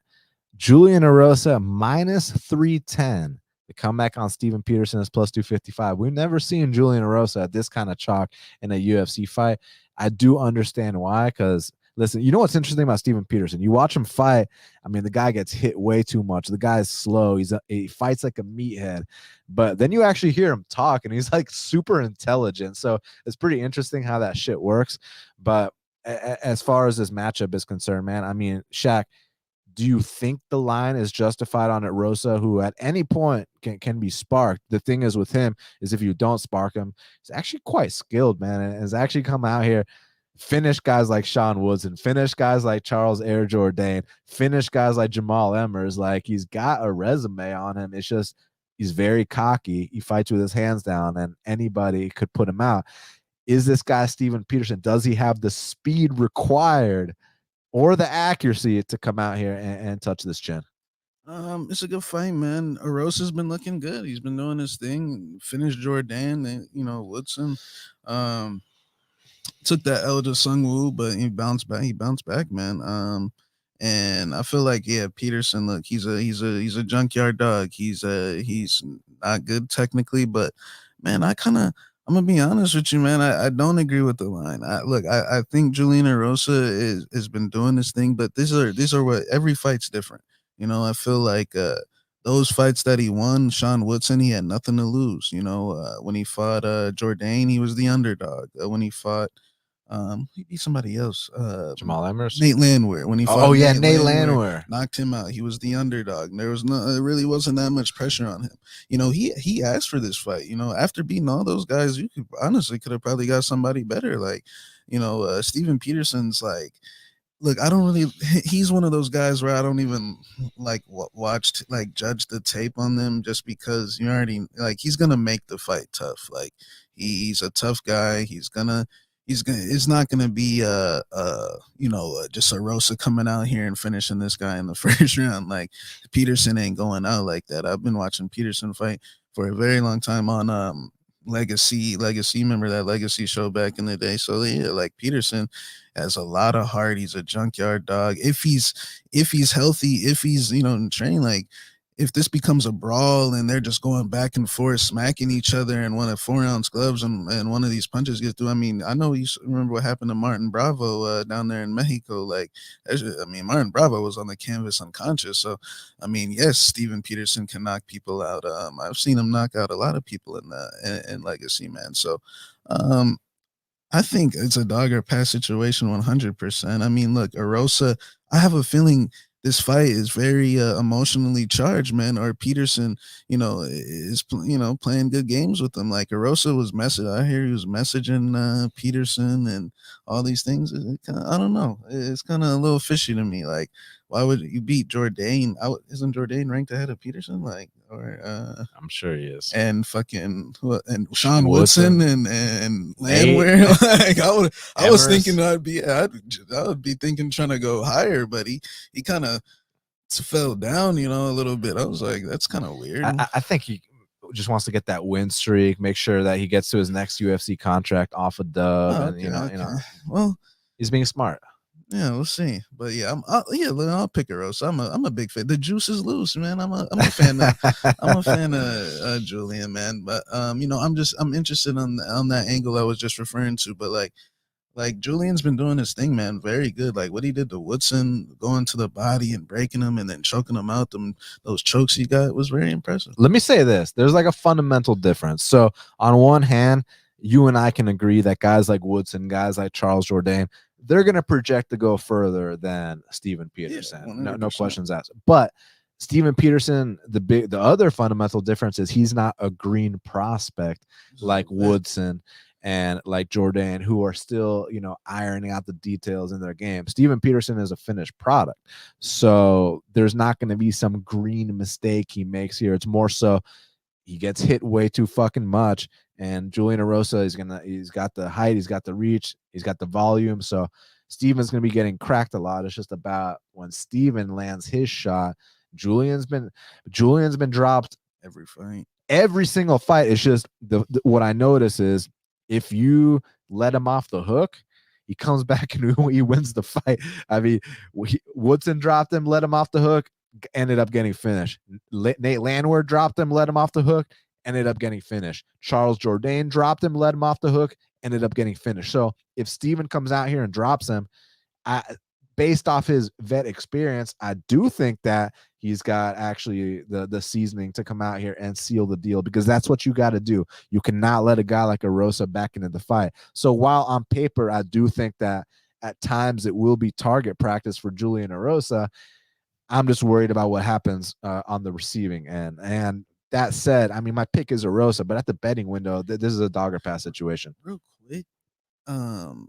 Julian Arosa minus 310. The comeback on Steven Peterson is plus 255. We've never seen Julian Arosa at this kind of chalk in a UFC fight. I do understand why, because listen, you know what's interesting about Steven Peterson? You watch him fight. I mean, the guy gets hit way too much. The guy is slow. He fights like a meathead. But then you actually hear him talk, and he's like super intelligent. So it's pretty interesting how that shit works. But as far as this matchup is concerned, man, I mean, Shaq, do you think the line is justified on Arosa, who at any point can be sparked? The thing is with him is if you don't spark him, he's actually quite skilled, man, and has actually come out here, finish guys like Sean Woodson, finish guys like Charles Air Jourdain, finish guys like Jamal Emmers. Like, he's got a resume on him. It's just he's very cocky. He fights with his hands down, and anybody could put him out. Is this guy Steven Peterson? Does he have the speed required or the accuracy to come out here and touch this chin? It's a good fight, man. Arosa's been looking good. He's been doing his thing. Finished Jourdain and Woodson. Took that L to Sungwoo, but he bounced back. He bounced back, man. And I feel like Peterson. Look, he's a junkyard dog. He's not good technically, but man, I'm gonna be honest with you, man. I don't agree with the line. I think Julian Arosa has been doing this thing, but these are what every fight's different. I feel like those fights that he won, Sean Woodson, he had nothing to lose. When he fought Jourdain, he was the underdog. When he fought he beat somebody else. Jamal Emmers? Nate Landwehr. When he fought Nate Landwehr. Knocked him out. He was the underdog. There really wasn't that much pressure on him. He asked for this fight. After beating all those guys, you could have probably got somebody better. Like, Steven Peterson's like, look, I don't really. He's one of those guys where I don't even judge the tape on them just because you already he's gonna make the fight tough. Like, he's a tough guy. It's not gonna be just a Rosa coming out here and finishing this guy in the first round. Like, Peterson ain't going out like that. I've been watching Peterson fight for a very long time on Legacy. Remember that Legacy show back in the day? So yeah, like, Peterson has a lot of heart. He's a junkyard dog. If he's healthy, if he's trained, like, if this becomes a brawl and they're just going back and forth, smacking each other, and one of 4-ounce gloves and one of these punches gets through. I mean, I know you remember what happened to Martin Bravo down there in Mexico. Like, Martin Bravo was on the canvas unconscious. So, I mean, yes, Steven Peterson can knock people out. I've seen him knock out a lot of people in Legacy, man. So, I think it's a dog or pass situation 100%. I mean, look, Arosa, I have a feeling this fight is very emotionally charged, man. Or Peterson, is playing good games with them. Like, Arosa was I hear he was messaging Peterson and all these things. I don't know. It's kind of a little fishy to me. Like, why would you beat Jourdain? Isn't Jourdain ranked ahead of Peterson? Like, or I'm sure he is. And Sean Woodson and Landwehr. Like, I was thinking I would be thinking trying to go higher, but he kind of fell down, a little bit. I was like, that's kind of weird. I think he just wants to get that win streak, make sure that he gets to his next UFC contract off a dub, well, he's being smart. Yeah, we'll see. But yeah, I'll pick Arosa. I'm a big fan. The juice is loose, man. I'm a fan of Julian, man. But I'm interested on that angle I was just referring to. But like Julian's been doing his thing, man. Very good. Like what he did to Woodson, going to the body and breaking him, and then choking him out. Those chokes he got was very impressive. Let me say this: there's like a fundamental difference. So on one hand, you and I can agree that guys like Woodson, guys like Charles Jourdain, they're going to project to go further than Steven Peterson. Yeah, no questions asked. But Steven Peterson, the other fundamental difference is he's not a green prospect like Woodson and like Jourdain, who are still, ironing out the details in their game. Steven Peterson is a finished product. So there's not going to be some green mistake he makes here. It's more so he gets hit way too fucking much. And Julian Arosa he's got the height, he's got the reach, he's got the volume. So Steven's gonna be getting cracked a lot. It's just about when Steven lands his shot. Julian's been dropped every fight. Every single fight. It's just what I notice is if you let him off the hook, he comes back and he wins the fight. I mean, Woodson dropped him, let him off the hook, ended up getting finished. Nate Landwehr dropped him, let him off the hook, ended up getting finished. Charles Jourdain dropped him, let him off the hook, ended up getting finished. So if Steven comes out here and drops him, based off his vet experience, I do think that he's got actually the seasoning to come out here and seal the deal, because that's what you got to do. You cannot let a guy like Arosa back into the fight. So while on paper, I do think that at times it will be target practice for Julian Arosa, I'm just worried about what happens on the receiving end. And that said, I mean, my pick is Arosa, but at the betting window, this is a dogger pass situation. Real quick,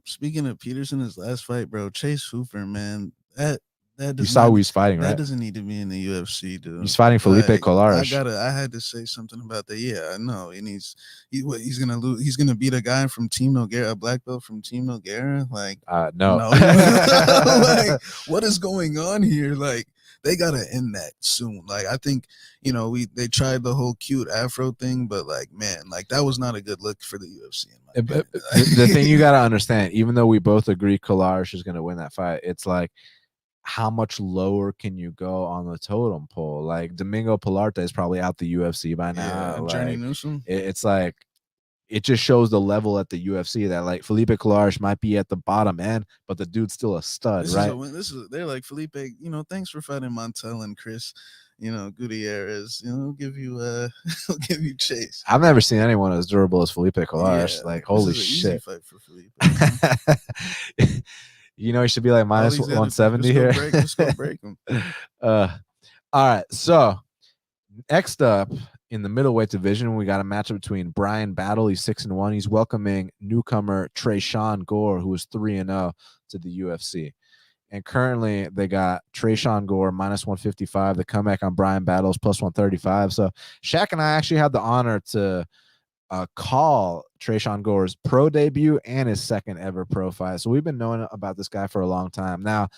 speaking of Peterson, his last fight, bro, Chase Hooper, man, that you saw who he's fighting, right? That doesn't need to be in the UFC, dude. He's fighting Felipe Colares. I had to say something about that. Yeah, I know. And he's gonna lose. He's gonna beat a guy from Team Nogueira, a black belt from Team Nogueira. Like, no. Like, what is going on here? Like, they gotta end that soon. Like, I think they tried the whole cute afro thing, but like, man, like that was not a good look for the UFC. The thing you gotta understand, even though we both agree Colares is gonna win that fight, it's like, how much lower can you go on the totem pole? Like Domingo Pilarte is probably out the UFC by now. Journey Newsom. It's like, it just shows the level at the UFC that like Felipe Colares might be at the bottom end, but the dude's still a stud, right? They're like, Felipe, thanks for fighting Montel and Chris, Gutierrez, he'll give you chase. I've never seen anyone as durable as Felipe Colares. Yeah, like, holy shit. Easy fight for Felipe. He should be like minus 170 here. Just go break him. All right. So next up in the middleweight division, we got a matchup between Brian Battle. He's 6-1. He's welcoming newcomer Trizano Gore, who is 3-0 to the UFC. And currently they got Trizano Gore minus 155. The comeback on Brian Battle's plus 135. So Shaq and I actually had the honor to call Trizano Gore's pro debut and his second ever pro fight. So we've been knowing about this guy for a long time. Now,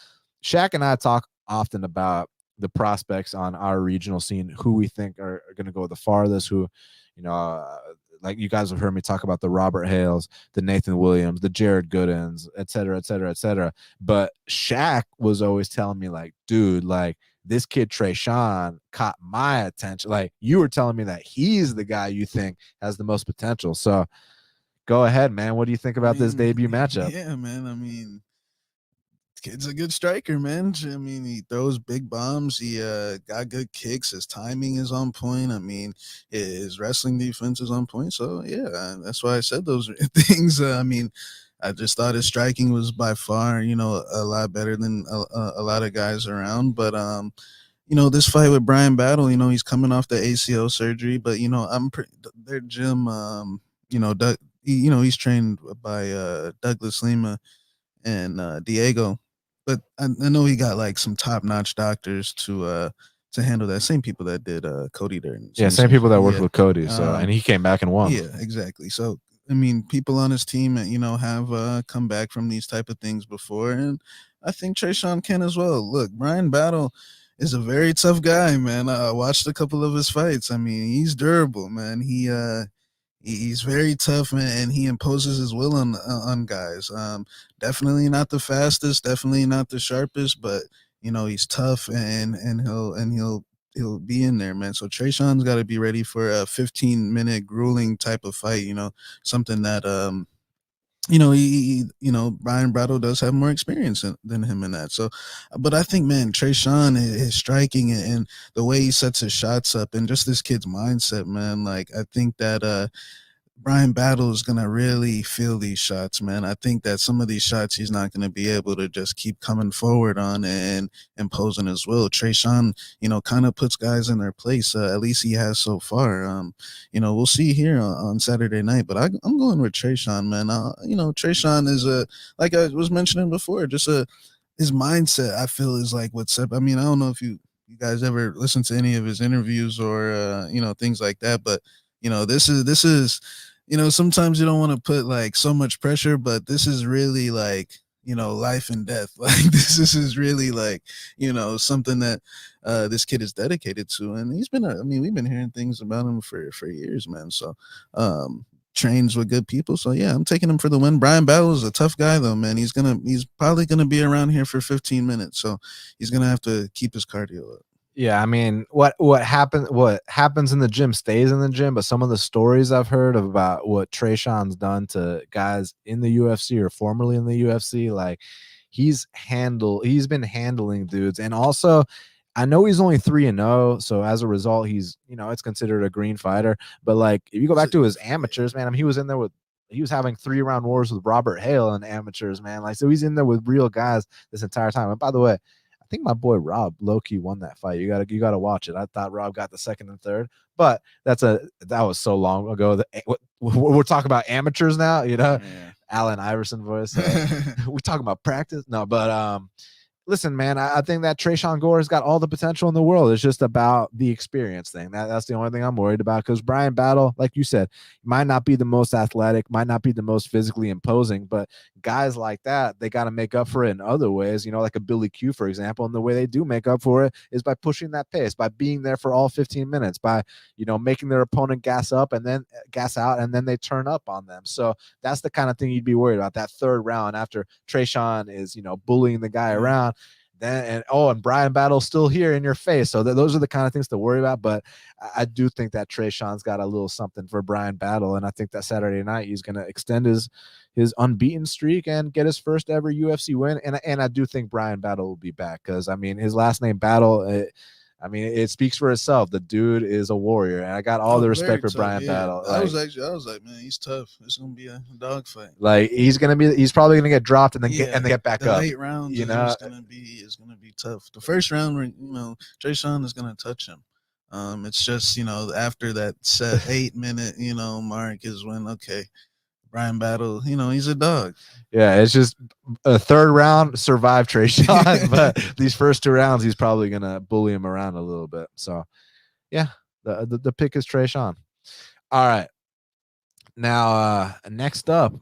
Shaq and I talk often about the prospects on our regional scene, who we think are going to go the farthest, who, like you guys have heard me talk about the Robert Hales, the Nathan Williams, the Jared Goodins, et cetera, et cetera, et cetera. But Shaq was always telling me, like, dude, like, this kid Trizano caught my attention. Like, you were telling me that he's the guy you think has the most potential. So go ahead, man. What do you think about this debut matchup? Yeah, man. I mean, kid's a good striker, man. I mean, he throws big bombs. He got good kicks. His timing is on point. I mean, his wrestling defense is on point. So, yeah, that's why I said those things. I mean, I just thought his striking was by far, a lot better than a lot of guys around. But, this fight with Brian Battle, he's coming off the ACL surgery. But, their gym, he's trained by Douglas Lima and Diego. But I know he got like some top-notch doctors to handle that. Same people that did Cody Durden. Yeah, same people that worked with Cody. So and he came back and won. Yeah, exactly. So I mean, people on his team, have come back from these type of things before, and I think Trizano can as well. Look, Brian Battle is a very tough guy, man. I watched a couple of his fights. I mean, he's durable, man. He's very tough, man, and he imposes his will on guys. Definitely not the fastest, definitely not the sharpest, but he's tough, and he'll be in there, man. So Trayshawn's got to be ready for a 15-minute grueling type of fight. Something that Brian Brattle does have more experience than him in that. So, but I think, man, Trayshawn is striking and the way he sets his shots up and just this kid's mindset, man. Like, I think that Brian Battle is gonna really feel these shots, man. I think that some of these shots he's not gonna be able to just keep coming forward on and imposing his will. Trayshawn, kind of puts guys in their place. At least he has so far. We'll see here on Saturday night, but I'm going with Trayshawn, man. Trayshawn is like I was mentioning before, just his mindset. I feel is like what's up. I mean, I don't know if you guys ever listen to any of his interviews or things like that, but this is sometimes you don't want to put like so much pressure, but this is really like, life and death. Like this is really like, something that this kid is dedicated to. And he's been, we've been hearing things about him for years, man. So, trains with good people. So yeah, I'm taking him for the win. Brian Battle is a tough guy though, man. He's probably going to be around here for 15 minutes. So he's going to have to keep his cardio up. Yeah, I mean, what happens in the gym stays in the gym, but some of the stories I've heard about what Trayshawn's done to guys in the UFC or formerly in the UFC, like he's been handling dudes. And also, I know he's only 3-0, so as a result, he's, it's considered a green fighter. But like if you go back to his amateurs, man, I mean, he was having 3-round wars with Robert Hale in amateurs, man. Like, so he's in there with real guys this entire time. And by the way, I think my boy Rob low-key won that fight. You gotta watch it. I thought Rob got the second and third, but that was so long ago. We're talking about amateurs now, Yeah. Allen Iverson voice. We're talking about practice. No, but listen, man, I think that Trayshawn Gore has got all the potential in the world. It's just about the experience thing. That's the only thing I'm worried about, because Brian Battle, like you said, might not be the most athletic, might not be the most physically imposing, but guys like that, they got to make up for it in other ways, like a Billy Q, for example. And the way they do make up for it is by pushing that pace, by being there for all 15 minutes, by, making their opponent gas up and then gas out, and then they turn up on them. So that's the kind of thing you'd be worried about, that third round after Trayshawn is, bullying the guy around. And Brian Battle's still here in your face. So those are the kind of things to worry about. But I do think that Trayshawn's got a little something for Brian Battle, and I think that Saturday night he's going to extend his unbeaten streak and get his first ever UFC win. And I do think Brian Battle will be back, because I mean, his last name Battle, it speaks for itself. The dude is a warrior, and I got all the respect for Brian Battle. I was like, man, he's tough. It's gonna be a dogfight. Like he's probably gonna get dropped and then get back up. Late rounds, is gonna be tough. The first round, Trayshawn is gonna touch him. It's just after that set 8-minute mark is when Brian Battle, he's a dog. Yeah, it's just a third round survive Trayshawn, but these first 2 rounds he's probably gonna bully him around a little bit. So yeah, the pick is Trayshawn. All right. Now next up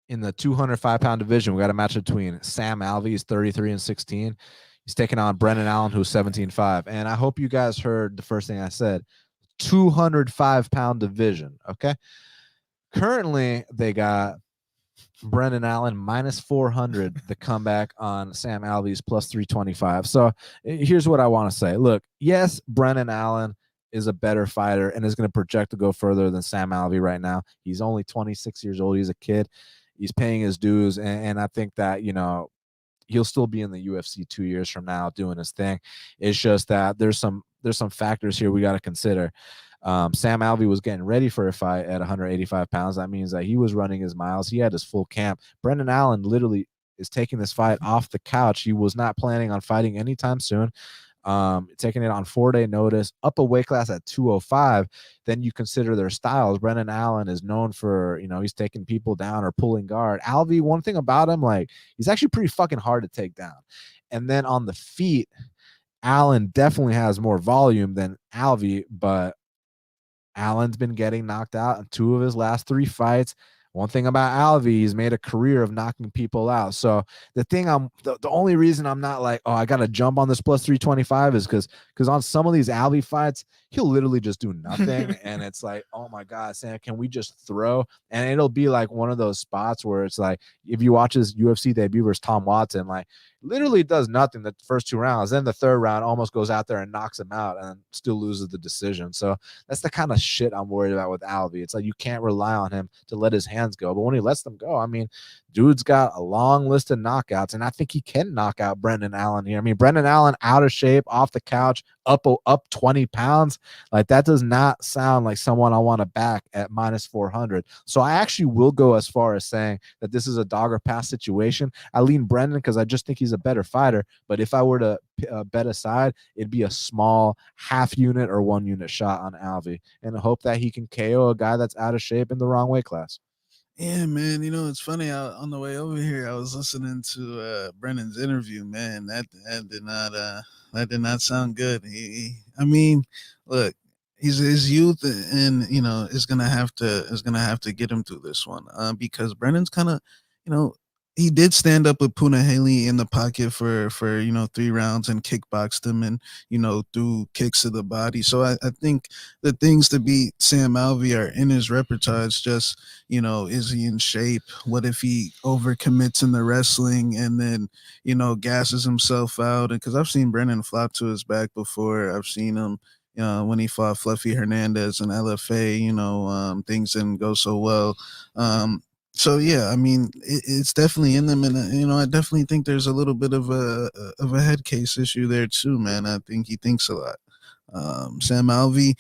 in the 205-pound division, we got a match between Sam Alvey, he's 33-16. He's taking on Brendan Allen, who's 17-5. And I hope you guys heard the first thing I said. 205-pound division. Okay. Currently, they got Brendan Allen minus 400, the comeback on Sam Alvey's plus 325. So here's what I want to say. Look, yes, Brendan Allen is a better fighter and is going to project to go further than Sam Alvey right now. He's only 26 years old. He's a kid. He's paying his dues. And I think that, he'll still be in the UFC 2 years from now doing his thing. It's just that there's some factors here we got to consider. Sam Alvey was getting ready for a fight at 185 pounds. That means that he was running his miles. He had his full camp. Brendan Allen literally is taking this fight off the couch. He was not planning on fighting anytime soon. Taking it on 4-day notice, up a weight class at 205. Then you consider their styles. Brendan Allen is known for, he's taking people down or pulling guard. Alvey, one thing about him, like, he's actually pretty fucking hard to take down. And then on the feet, Allen definitely has more volume than Alvey, but Allen's been getting knocked out in 2 of his last 3 fights. One thing about Alvey, he's made a career of knocking people out. So the only reason I'm not like, oh, I got to jump on this plus 325 is because on some of these Alvey fights, he'll literally just do nothing. And it's like, oh my God, Sam, can we just throw? And it'll be like one of those spots where it's like, if you watch his UFC debut versus Tom Watson, like literally does nothing the first 2 rounds. Then the third round almost goes out there and knocks him out and still loses the decision. So that's the kind of shit I'm worried about with Alvey. It's like you can't rely on him to let his hands go. But when he lets them go, I mean, dude's got a long list of knockouts, and I think he can knock out Brendan Allen here. I mean, Brendan Allen out of shape, off the couch, up 20 pounds. Like that does not sound like someone I want to back at minus 400. So I actually will go as far as saying that this is a dog or pass situation. I lean Brendan because I just think he's a better fighter. But if I were to bet aside, it'd be a small half unit or 1 unit shot on Alvey and hope that he can KO a guy that's out of shape in the wrong weight class. Yeah, man. You know, it's funny. On the way over here, I was listening to Brennan's interview. Man, that did not sound good. I mean, look, he's his youth, and you know, is gonna have to get him through this one. Because Brennan's kind of, you know, he did stand up with Puna Haley in the pocket for 3 rounds and kickboxed him, and threw kicks to the body. So I think the things to beat Sam Alvey are in his repertoire. It's just, is he in shape? What if he overcommits in the wrestling and then, gasses himself out? And because I've seen Brennan flop to his back before. I've seen him, when he fought Fluffy Hernandez and LFA, things didn't go so well. So yeah, I mean, it's definitely in them, and I definitely think there's a little bit of a head case issue there too, man. I think he thinks a lot. Sam Alvey,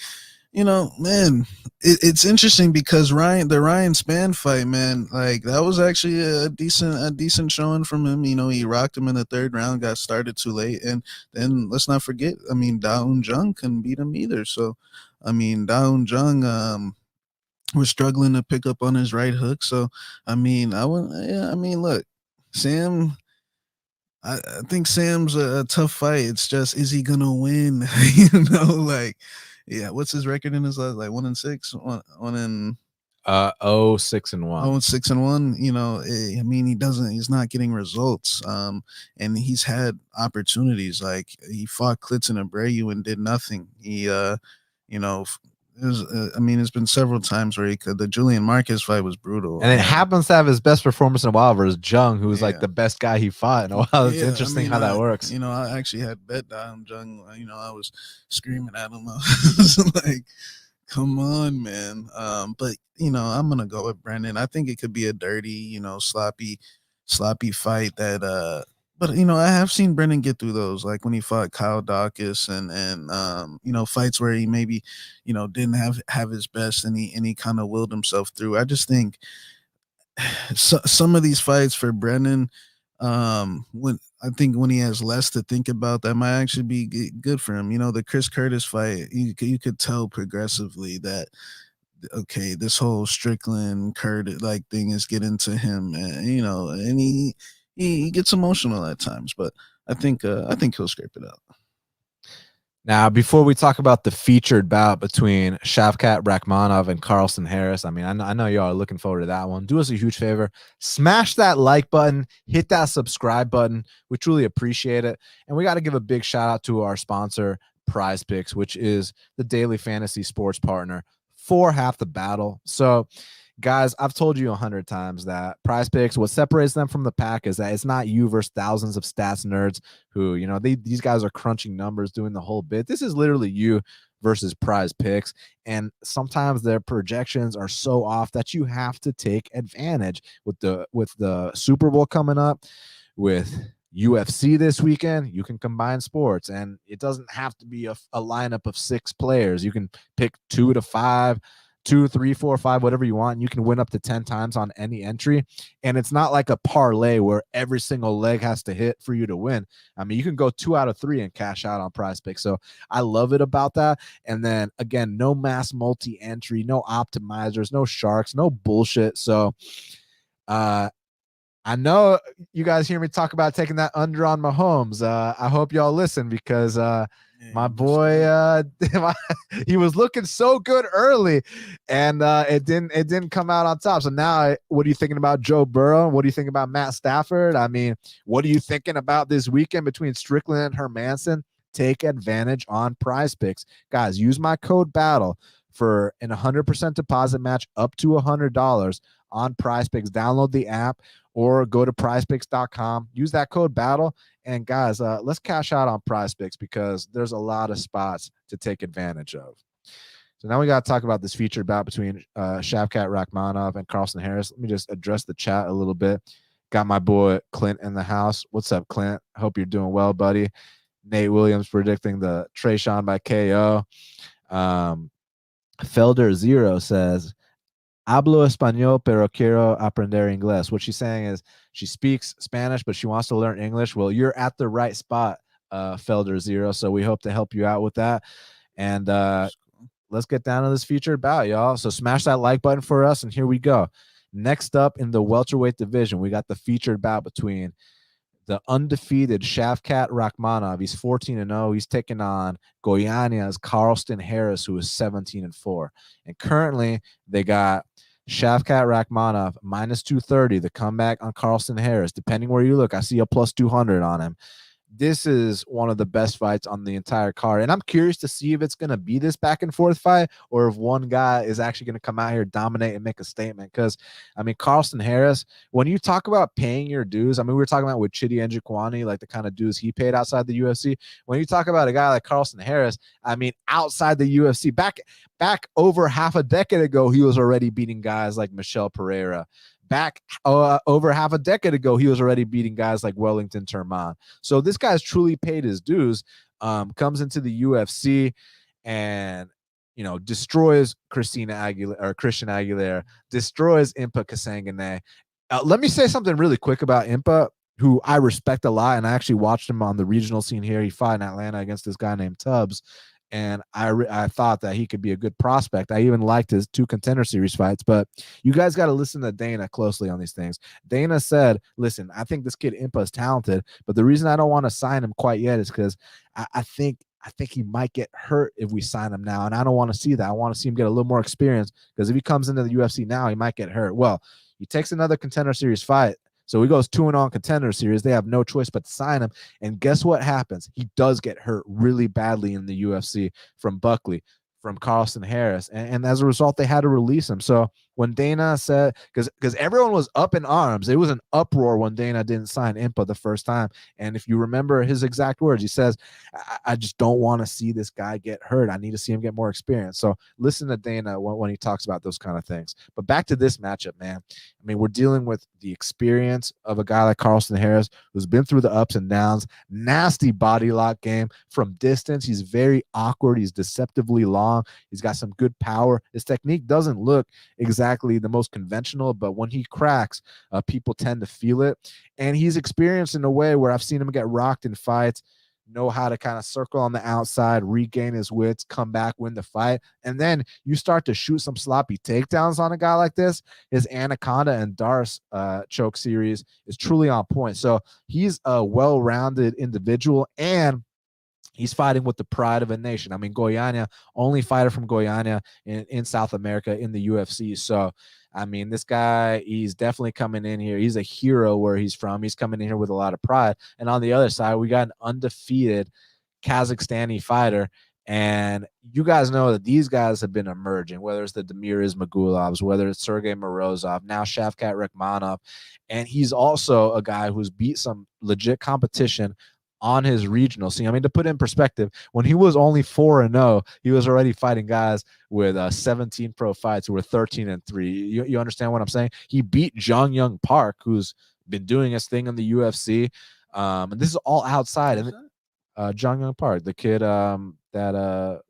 man, it's interesting because the Ryan Spann fight, man, like that was actually a decent showing from him. He rocked him in the 3rd round, got started too late, and then let's not forget, I mean, Daun Jung couldn't beat him either. So, I mean, Daun Jung, was struggling to pick up on his right hook. So, I mean, look, Sam. I think Sam's a tough fight. It's just, is he gonna win? Like, yeah. What's his record in his life? Like 1-6, one in 6-1. 6-1. I mean, he's not getting results. And he's had opportunities. Like he fought Klitz and Abreu and did nothing. He, it's been several times where the Julian Marquez fight was brutal. And it happens to have his best performance in a while versus Jung, who was like the best guy he fought in a while. It's interesting how that works. I actually had bet down Jung. I was screaming at him. I was like, come on, man. But I'm gonna go with Brendan. I think it could be a dirty, sloppy fight that but I have seen Brendan get through those, like when he fought Kyle Dawkins and fights where he maybe didn't have his best, and he kind of willed himself through. I just think some of these fights for Brendan, when he has less to think about, that might actually be good for him. The Chris Curtis fight, you could tell progressively that, okay, this whole Strickland Curtis like thing is getting to him, and he gets emotional at times, but I think he'll scrape it out. Now, before we talk about the featured bout between Shavkat Rakhmonov and Carlson Harris, I mean, I know y'all are looking forward to that one. Do us a huge favor. Smash that like button. Hit that subscribe button. We truly appreciate it. And we got to give a big shout out to our sponsor, PrizePicks, which is the daily fantasy sports partner for Half the Battle. So, guys, I've told you 100 times that PrizePicks, what separates them from the pack is that it's not you versus thousands of stats nerds who, these guys are crunching numbers, doing the whole bit. This is literally you versus PrizePicks. And sometimes their projections are so off that you have to take advantage with the Super Bowl coming up, with UFC this weekend. You can combine sports, and it doesn't have to be a lineup of 6 players. You can pick 2 to 5, 2, 3, 4, 5, whatever you want. And you can win up to 10 times on any entry. And it's not like a parlay where every single leg has to hit for you to win. I mean, you can go 2 out of 3 and cash out on PrizePicks. So I love it about that. And then again, no mass multi-entry, no optimizers, no sharks, no bullshit. So I know you guys hear me talk about taking that under on Mahomes. I hope y'all listen because Yeah, My boy, he was looking so good early, and it didn't come out on top. So now, what are you thinking about Joe Burrow? What do you think about Matt Stafford? I mean, what are you thinking about this weekend between Strickland and Hermansson? Take advantage on Prize Picks, guys. Use my code BATTLE for an 100% deposit match up to $100 on Prize Picks. Download the app or go to prizepicks.com. Use that code BATTLE. And guys, let's cash out on Prize Picks because there's a lot of spots to take advantage of. So now we got to talk about this featured bout between Shavkat Rakhmonov and Carlston Harris. Let me just address the chat a little bit. Got my boy Clint in the house. What's up, Clint? Hope you're doing well, buddy. Nate Williams predicting the Trizano by KO. Felder Zero says, Hablo español, pero quiero aprender inglés. What she's saying is she speaks Spanish, but she wants to learn English. Well, you're at the right spot, Felder Zero. So we hope to help you out with that. And let's get down to this featured bout, y'all. So smash that like button for us, and here we go. Next up in the welterweight division, we got the featured bout between the undefeated Shavkat Rakhmonov. He's 14-0. He's taking on Guyana's Carlston Harris, who is 17-4. And currently, they got Shavkat Rakhmonov minus 230. The comeback on Carlston Harris. Depending where you look, I see a plus 200 on him. This is one of the best fights on the entire card. And I'm curious to see if it's going to be this back and forth fight or if one guy is actually going to come out here, dominate, and make a statement. Because, I mean, Carlston Harris, when you talk about paying your dues, I mean, we were talking about with Chidi Njokuani, like the kind of dues he paid outside the UFC. When you talk about a guy like Carlston Harris, I mean, outside the UFC, back over half a decade ago, he was already beating guys like Michel Pereira. Back over half a decade ago, he was already beating guys like Wellington Turman. So this guy's truly paid his dues, comes into the UFC and, you know, destroys Christian Aguilera, destroys Impa Kasanganay. Let me say something really quick about Impa, who I respect a lot, and I actually watched him on the regional scene here. He fought in Atlanta against this guy named Tubbs. And I thought that he could be a good prospect. I even liked his 2 Contender Series fights. But you guys got to listen to Dana closely on these things. Dana said, listen, I think this kid Impa is talented, but the reason I don't want to sign him quite yet is because I think he might get hurt if we sign him now. And I don't want to see that. I want to see him get a little more experience, because if he comes into the UFC now, he might get hurt. Well, he takes another Contender Series fight. So he goes 2-0 on Contender Series. They have no choice but to sign him. And guess what happens? He does get hurt really badly in the UFC from Buckley, from Carlston Harris. And as a result, they had to release him. So when Dana said, because everyone was up in arms, it was an uproar when Dana didn't sign Impa the first time. And if you remember his exact words, he says, I just don't want to see this guy get hurt. I need to see him get more experience. So listen to Dana when he talks about those kind of things. But back to this matchup, man. I mean, we're dealing with the experience of a guy like Carlston Harris, who's been through the ups and downs, nasty body lock game from distance. He's very awkward. He's deceptively long. He's got some good power. His technique doesn't look exactly the most conventional, but when he cracks, people tend to feel it. And he's experienced in a way where I've seen him get rocked in fights, know how to kind of circle on the outside, regain his wits, come back, win the fight. And then you start to shoot some sloppy takedowns on a guy like this. His Anaconda and Darce choke series is truly on point. So he's a well-rounded individual, and he's fighting with the pride of a nation. I mean, Guyana, only fighter from Guyana in South America in the UFC. So, I mean, this guy, he's definitely coming in here. He's a hero where he's from. He's coming in here with a lot of pride. And on the other side, we got an undefeated Kazakhstani fighter. And you guys know that these guys have been emerging, whether it's the Damir Ismagulovs, whether it's Sergey Morozov, now Shavkat Rakhmonov. And he's also a guy who's beat some legit competition on his regional scene. I mean, to put in perspective, when he was only 4-0, he was already fighting guys with 17 pro fights who were 13-3. You understand what I'm saying? He beat Jong Young Park, who's been doing his thing in the UFC. And this is all outside. And Jong Young Park, the kid the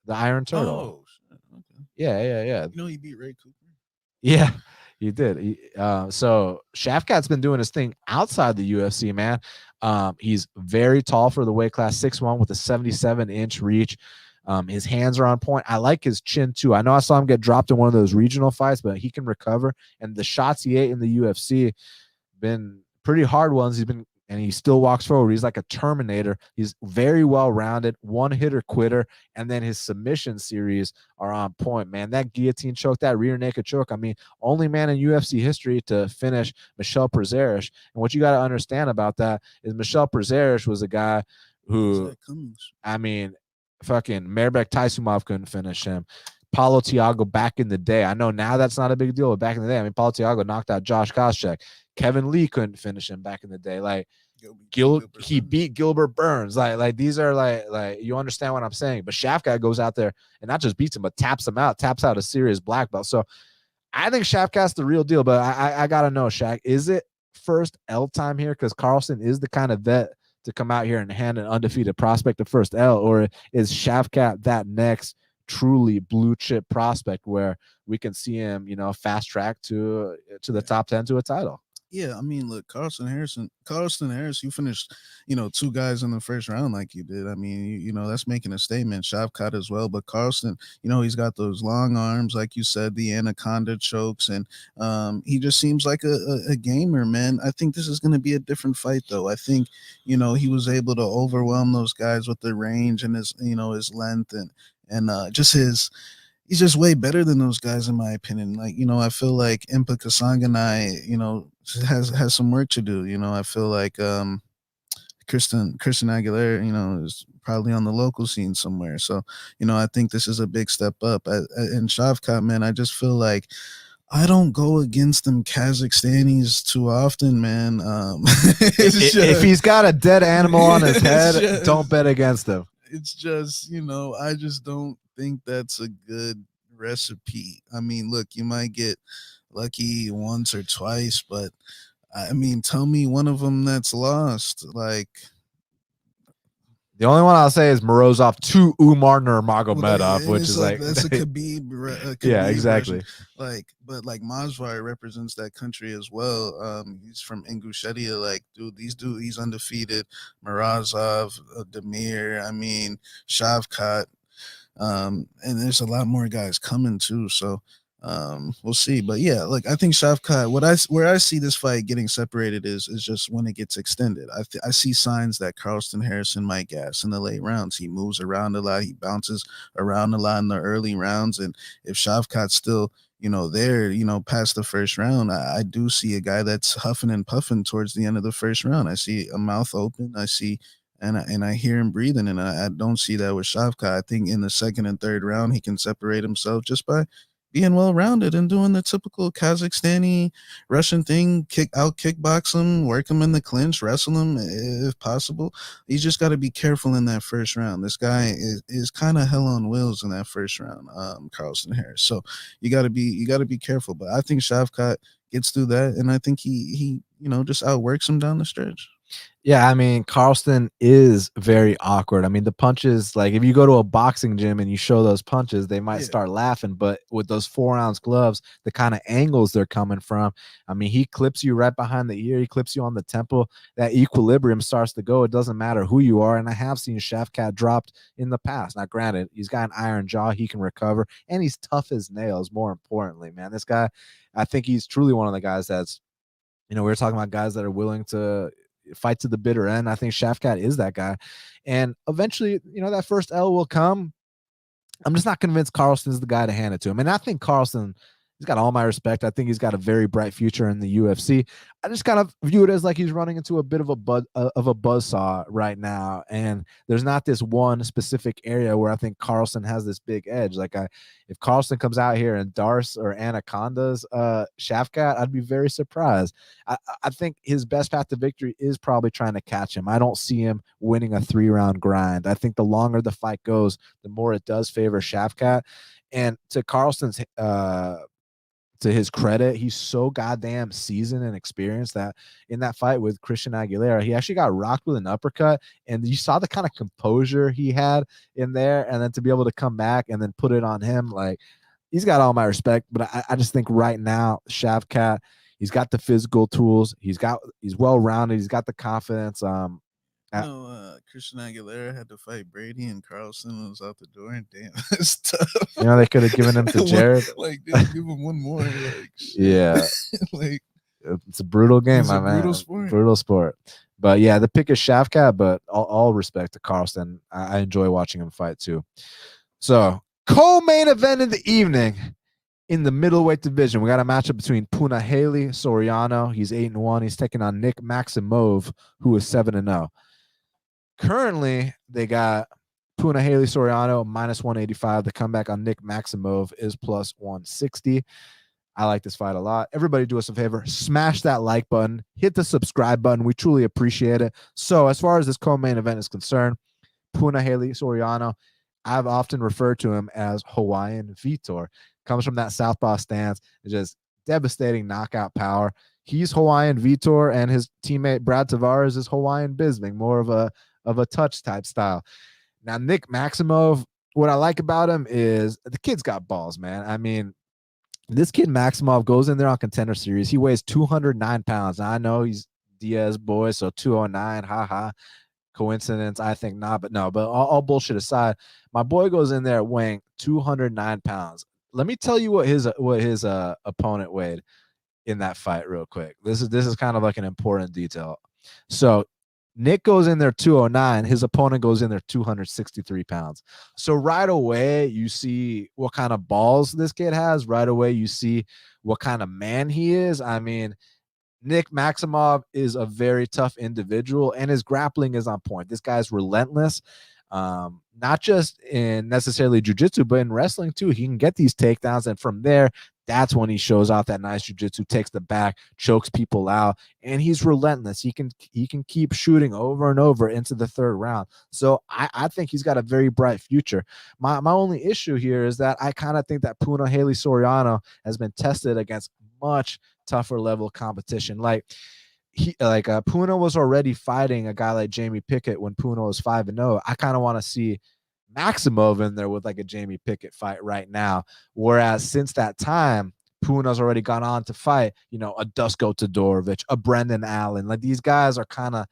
Iron Turtle. Oh, shit. Okay. Yeah. You know, he beat Ray Cooper. Yeah, he did. So Shavkat's been doing his thing outside the UFC, man. He's very tall for the weight class, 6'1", with a 77-inch reach. His hands are on point. I like his chin too. I know I saw him get dropped in one of those regional fights, but he can recover. And the shots he ate in the UFC been pretty hard ones. He's been and he still walks forward. He's like a Terminator. He's very well-rounded, one-hitter quitter, and then his submission series are on point, man. That guillotine choke, that rear naked choke, I mean, only man in UFC history to finish Michel Prazeres. And what you got to understand about that is Michel Prazeres was a guy who, I mean, fucking Mairbek Taisumov couldn't finish him. Paulo Thiago back in the day. I know now that's not a big deal, but back in the day, I mean, Paulo Thiago knocked out Josh Koscheck. Kevin Lee couldn't finish him back in the day. Like, he beat Gilbert Burns. Like these are like you understand what I'm saying. But Shafkat goes out there and not just beats him, but taps out a serious black belt. So I think Shafkat's the real deal. But I gotta know, Shaq, is it first L time here? Because Carlson is the kind of vet to come out here and hand an undefeated prospect the first L, or is Shafkat that next truly blue chip prospect where we can see him, you know, fast track to the top 10 to a title? Yeah, I mean, look, Carlston Harris, you finished, you know, 2 guys in the first round like you did. I mean, you know, that's making a statement. Shavkat as well, but Carlston, you know, he's got those long arms, like you said, the anaconda chokes, and he just seems like a gamer, man. I think this is going to be a different fight, though. I think, you know, he was able to overwhelm those guys with the range and his, you know, his length and just his. He's just way better than those guys, in my opinion. Like, you know, I feel like Impa Kasanganai, you know, has some work to do. You know, I feel like Christian Aguilera, you know, is probably on the local scene somewhere. So, you know, I think this is a big step up. And Shavkat, man, I just feel like I don't go against them Kazakhstanis too often, man. If he's got a dead animal on his head, don't bet against him. It's just, you know, I just don't think that's a good recipe. I mean, look, you might get lucky once or twice, but I mean, tell me one of them that's lost. Like, the only one I'll say is Morozov to Umar Nurmagomedov, which is like that's a Khabib yeah, exactly. Version. But Masvidal represents that country as well. He's from Ingushetia. Like, dude, he's undefeated. Morozov, Demir, I mean, Shavkat, and there's a lot more guys coming too. So we'll see. But yeah, like, I think Shavkat, where I see this fight getting separated is just when it gets extended. I see signs that Carlston Harrison might gas in the late rounds. He moves around a lot. He bounces around a lot in the early rounds. And if Shavkat's still, you know, there, you know, past the first round, I do see a guy that's huffing and puffing towards the end of the first round. I see a mouth open. I see and I hear him breathing, and I don't see that with Shavkat. I think in the second and third round, he can separate himself just by being well-rounded and doing the typical Kazakhstani Russian thing, kickbox him, work him in the clinch, wrestle him if possible. You just got to be careful in that first round. This guy is kind of hell on wheels in that first round, Carlston Harris. So you got to be careful. But I think Shavkat gets through that, and I think he you know, just outworks him down the stretch. Yeah, I mean, Carlston is very awkward. I mean, the punches, like if you go to a boxing gym and you show those punches, they might start laughing. But with those 4-ounce gloves, the kind of angles they're coming from, I mean, he clips you right behind the ear. He clips you on the temple. That equilibrium starts to go. It doesn't matter who you are. And I have seen Shavkat dropped in the past. Now, granted, he's got an iron jaw. He can recover. And he's tough as nails, more importantly, man. This guy, I think he's truly one of the guys that's, you know, we were talking about guys that are willing to fight to the bitter end. I think Shavkat is that guy. And eventually, you know, that first L will come. I'm just not convinced Carlston's the guy to hand it to him. And I think Carlston, he's got all my respect. I think he's got a very bright future in the UFC. I just kind of view it as like he's running into a bit of a buzzsaw right now. And there's not this one specific area where I think Carlston has this big edge. Like if Carlston comes out here and Darce or Anaconda's Shavkat, I'd be very surprised. I think his best path to victory is probably trying to catch him. I don't see him winning a 3-round grind. I think the longer the fight goes, the more it does favor Shavkat. And to Carlston's to his credit, he's so goddamn seasoned and experienced that in that fight with Christian Aguilera, he actually got rocked with an uppercut, and you saw the kind of composure he had in there, and then to be able to come back and then put it on him, like, he's got all my respect. But I just think right now, Shavkat, he's got the physical tools, he's well-rounded, he's got the confidence. Christian Aguilera had to fight Brady, and Carlson was out the door. And damn, that's tough. You know, they could have given him to Jared. Like, dude, give him one more. Like, yeah, like, it's a brutal game, it's my a man. brutal sport. Brutal sport. But yeah, the pick is Shafkat, but all respect to Carlston. I enjoy watching him fight too. So co-main event in the evening in the middleweight division. We got a matchup between Punahele Soriano. He's 8-1. He's taking on Nick Maximov, who is 7-0. Currently, they got Punahele Soriano minus 185. The comeback on Nick Maximov is plus 160. I like this fight a lot. Everybody do us a favor. Smash that like button. Hit the subscribe button. We truly appreciate it. So as far as this co-main event is concerned, Punahele Soriano, I've often referred to him as Hawaiian Vitor. Comes from that southpaw stance. It's just devastating knockout power. He's Hawaiian Vitor, and his teammate Brad Tavares is Hawaiian Bisping, more of a touch type style. Now, Nick Maximov, what I like about him is the kid's got balls, man. I mean, this kid Maximov goes in there on Contender Series. He weighs 209 pounds. Now, I know he's Diaz boy, so 209, haha. Coincidence? I think not, but no. But all bullshit aside, my boy goes in there weighing 209 pounds. Let me tell you what his opponent weighed in that fight real quick. This is kind of like an important detail. So Nick goes in there 209. His opponent goes in there 263 pounds. So right away, you see what kind of balls this kid has. Right away, you see what kind of man he is. I mean, Nick Maximov is a very tough individual, and his grappling is on point. This guy's relentless, not just in necessarily jiu-jitsu, but in wrestling too. He can get these takedowns, and from there, that's when he shows off that nice jiu-jitsu, takes the back, chokes people out, and he's relentless. He can keep shooting over and over into the third round. So I think he's got a very bright future. My only issue here is that I kind of think that Punahele Soriano has been tested against much tougher level competition. Puna was already fighting a guy like Jamie Pickett when Puna was 5-0. I kind of want to see Maximov in there with like a Jamie Pickett fight right now. Whereas since that time, Puna's already gone on to fight, a Dusko Todorovic, a Brendan Allen. Like these guys are kind of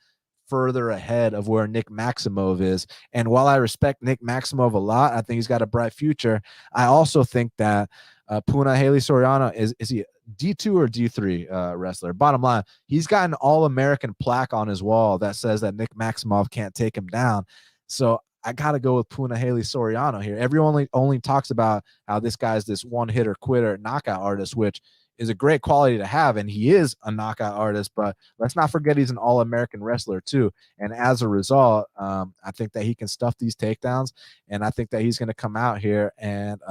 further ahead of where Nick Maximov is. And while I respect Nick Maximov a lot, I think he's got a bright future. I also think that Punahele Soriano is he D2 or D3 wrestler? Bottom line, he's got an All-American plaque on his wall that says that Nick Maximov can't take him down. So I got to go with Punahele Soriano here. Everyone only talks about how this guy's this one-hitter quitter knockout artist, which is a great quality to have, and he is a knockout artist, but let's not forget he's an All-American wrestler too. And as a result, I think that he can stuff these takedowns, and I think that he's going to come out here and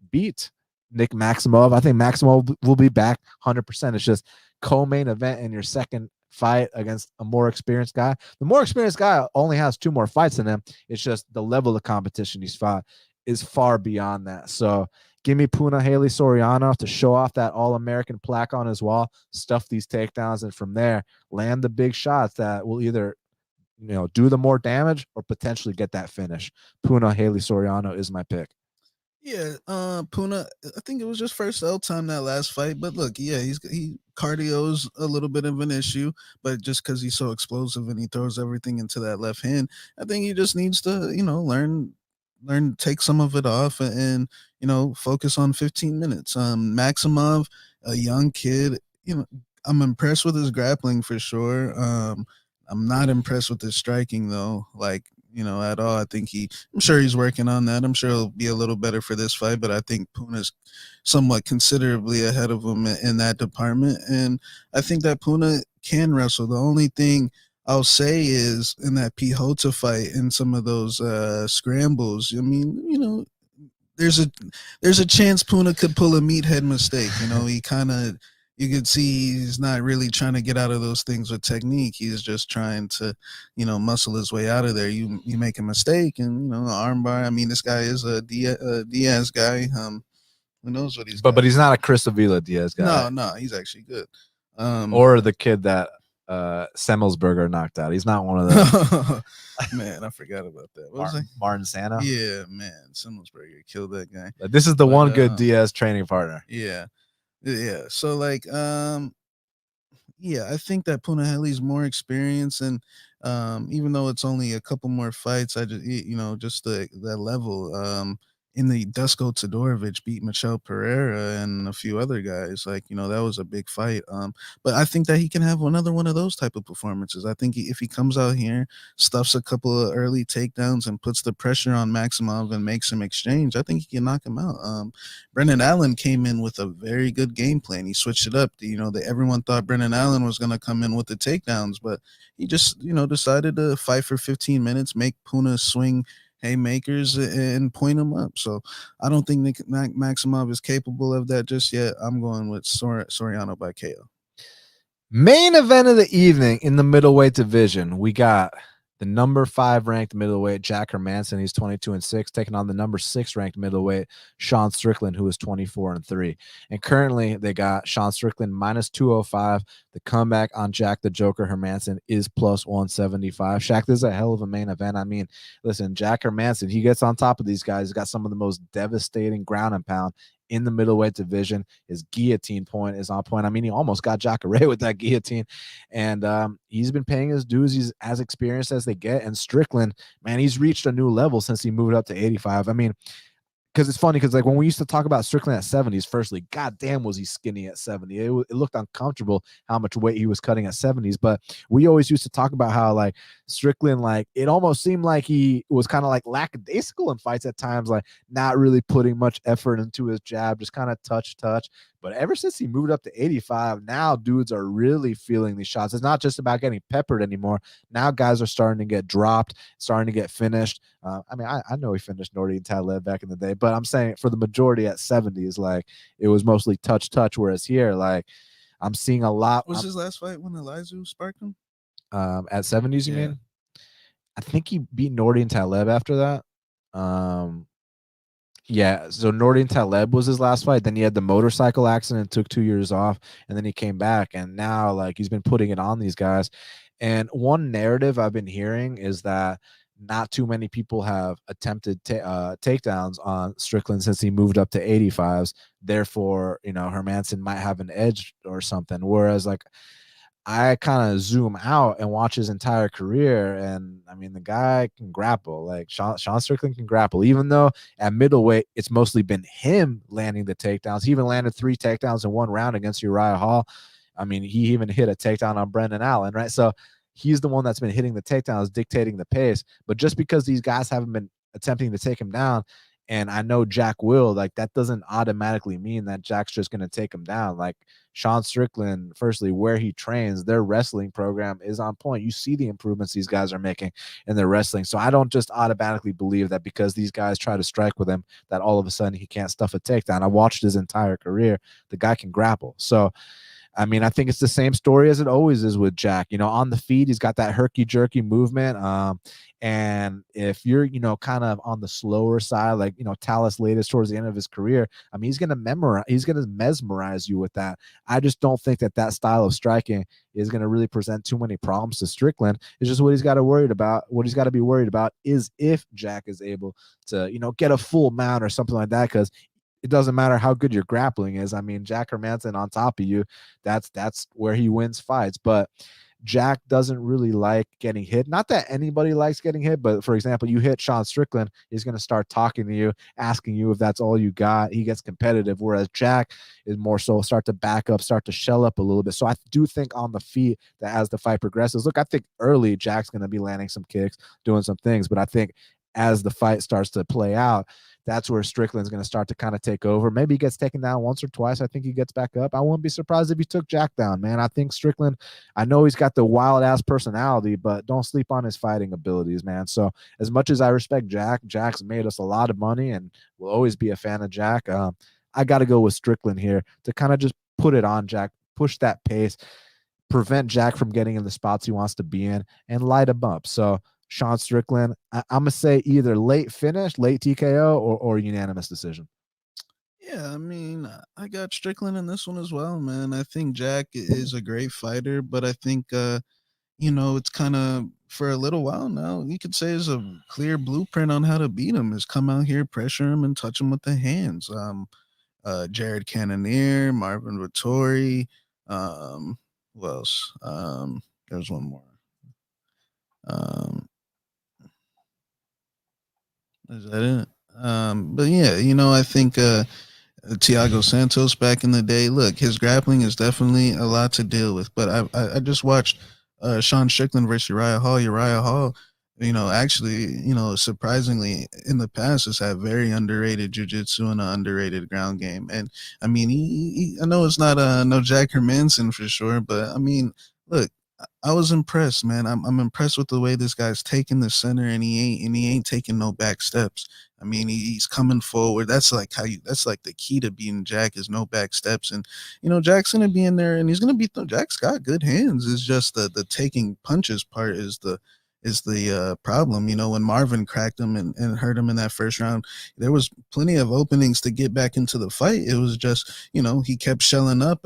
beat Nick Maximov. I think Maximov will be back 100%. It's just co-main event in your second fight against a more experienced guy. The more experienced guy only has 2 more fights in him. It's just the level of competition he's fought is far beyond that. So give me Punahele Soriano to show off that All-American plaque on his wall, stuff these takedowns, and from there, land the big shots that will either do the more damage or potentially get that finish. Punahele Soriano is my pick. Yeah, Puna, I think it was just first L time that last fight, but look, yeah, he cardio's a little bit of an issue, but just because he's so explosive and he throws everything into that left hand, I think he just needs to, learn, take some of it off and focus on 15 minutes. Maximov, a young kid, I'm impressed with his grappling for sure. I'm not impressed with his striking though. At all. I'm sure he's working on that. I'm sure he'll be a little better for this fight, but I think Puna's somewhat considerably ahead of him in that department. And I think that Puna can wrestle. The only thing I'll say is in that Pihota fight and some of those scrambles, I mean, there's a chance Puna could pull a meathead mistake. You could see he's not really trying to get out of those things with technique. He's just trying to, muscle his way out of there. You make a mistake and, armbar. I mean, this guy is a Diaz guy. Who knows what he's got. But he's not a Chris Avila Diaz guy. No, he's actually good. Or the kid that Semmelsberger knocked out. He's not one of them. Man, I forgot about that. What was Martin Sano? Yeah, man. Semmelsberger killed that guy. This is the one good Diaz training partner. Yeah. So I think that Punahele's more experienced, and even though it's only a couple more fights, I just just that level. in the Dusko Todorovic beat Michel Pereira and a few other guys. Like, that was a big fight. But I think that he can have another one of those type of performances. I think if he comes out here, stuffs a couple of early takedowns and puts the pressure on Maximov and makes him exchange, I think he can knock him out. Brendan Allen came in with a very good game plan. He switched it up. Everyone thought Brendan Allen was going to come in with the takedowns, but he just, decided to fight for 15 minutes, make Puna swing haymakers and point him up. So I don't think Maximov is capable of that just yet. I'm going with Soriano by KO. Main event of the evening in the middleweight division. We got the number 5 ranked middleweight Jack Hermansson. He's 22-6, taking on the number 6 ranked middleweight Sean Strickland, who is 24-3. And currently they got Sean Strickland minus 205. The comeback on Jack the Joker Hermansson is plus 175. Shaq, this is a hell of a main event. I mean, listen, Jack Hermansson, he gets on top of these guys. He's got some of the most devastating ground and pound in the middleweight division. His guillotine point is on point. I mean, he almost got Jacare with that guillotine, and he's been paying his dues. He's as experienced as they get. And Strickland, man, he's reached a new level since he moved up to 85. I mean, because it's funny because like when we used to talk about Strickland at 70s, firstly, goddamn was he skinny at 70. It looked uncomfortable how much weight he was cutting at 70s. But we always used to talk about how like Strickland, like it almost seemed like he was kind of like lackadaisical in fights at times, like not really putting much effort into his jab, just kind of touch. But ever since he moved up to 85, now dudes are really feeling these shots. It's not just about getting peppered anymore. Now guys are starting to get dropped, starting to get finished. I mean, I know he finished Nordy and Taleb back in the day, but I'm saying for the majority at 70s, like it was mostly touch. Whereas here, like I'm seeing a lot. Was his last fight when Elizu sparked him? At 70s, you mean? I think he beat Nordy and Taleb after that. Yeah, so Nordy and Taleb was his last fight. Then he had the motorcycle accident, took 2 years off, and then he came back. And now, like, he's been putting it on these guys. And one narrative I've been hearing is that not too many people have attempted takedowns on Strickland since he moved up to 85s. Therefore, Hermansson might have an edge or something. Whereas, like, I kind of zoom out and watch his entire career, and I mean, the guy can grapple. Like Sean Strickland can grapple, even though at middleweight it's mostly been him landing the takedowns. He even landed 3 takedowns in one round against Uriah Hall. I mean, he even hit a takedown on Brendan Allen, right? So he's the one that's been hitting the takedowns, dictating the pace. But just because these guys haven't been attempting to take him down, and I know Jack will, like that doesn't automatically mean that Jack's just going to take him down. Like Sean Strickland, firstly, where he trains, their wrestling program is on point. You see the improvements these guys are making in their wrestling. So I don't just automatically believe that because these guys try to strike with him that all of a sudden he can't stuff a takedown. I watched his entire career. The guy can grapple. So I mean, I think it's the same story as it always is with Jack. On the feet, he's got that herky-jerky movement. And if you're, kind of on the slower side, like, Tallis latest towards the end of his career, I mean, he's going to mesmerize you with that. I just don't think that style of striking is going to really present too many problems to Strickland. It's just what he's got to worry about. What he's got to be worried about is if Jack is able to, get a full mount or something like that, because it doesn't matter how good your grappling is. I mean, Jack Hermansson on top of you, that's where he wins fights. But Jack doesn't really like getting hit. Not that anybody likes getting hit, but for example, you hit Sean Strickland, he's going to start talking to you, asking you if that's all you got. He gets competitive, whereas Jack is more so start to back up, start to shell up a little bit. So I do think on the feet that as the fight progresses, look, I think early Jack's going to be landing some kicks, doing some things, but I think as the fight starts to play out, that's where Strickland's going to start to kind of take over. Maybe he gets taken down once or twice. I think he gets back up. I wouldn't be surprised if he took Jack down, man. I think Strickland, I know he's got the wild ass personality, but don't sleep on his fighting abilities, man. So as much as I respect Jack, Jack's made us a lot of money and will always be a fan of Jack. I got to go with Strickland here to kind of just put it on Jack, push that pace, prevent Jack from getting in the spots he wants to be in, and light him up. So Sean Strickland, I'm going to say either late finish, late TKO, or unanimous decision. Yeah, I mean, I got Strickland in this one as well, man. I think Jack is a great fighter, but I think, it's kind of for a little while now, you could say is a clear blueprint on how to beat him is come out here, pressure him, and touch him with the hands. Jared Cannonier, Marvin Vittori, who else? There's one more. Is that it? But yeah, I think Thiago Santos back in the day. Look, his grappling is definitely a lot to deal with. But I just watched Sean Strickland versus Uriah Hall. Uriah Hall, actually, surprisingly in the past has had very underrated jiu-jitsu and an underrated ground game. And I mean, I know it's not no Jack Hermansson for sure, but I mean, look. I was impressed, man. I'm impressed with the way this guy's taking the center, and he ain't taking no back steps. I mean, he's coming forward. That's like the key to beating Jack is no back steps. And, Jack's going to be in there and he's going to beat them. Jack's got good hands. It's just the taking punches part is the problem. When Marvin cracked him and hurt him in that first round, there was plenty of openings to get back into the fight. It was just, he kept shelling up.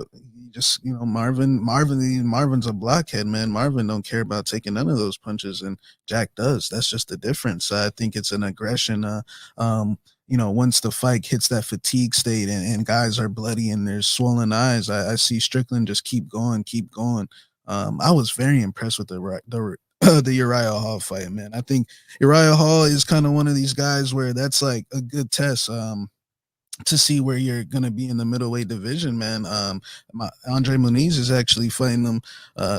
Just, Marvin's a blockhead, man. Marvin don't care about taking none of those punches, and Jack does. That's just the difference. I think it's an aggression. Once the fight hits that fatigue state and guys are bloody and there's swollen eyes, I see Strickland just keep going, keep going. I was very impressed with the Uriah Hall fight, man. I think Uriah Hall is kind of one of these guys where that's like a good test. To see where you're gonna be in the middleweight division, man. Andre Muniz is actually fighting them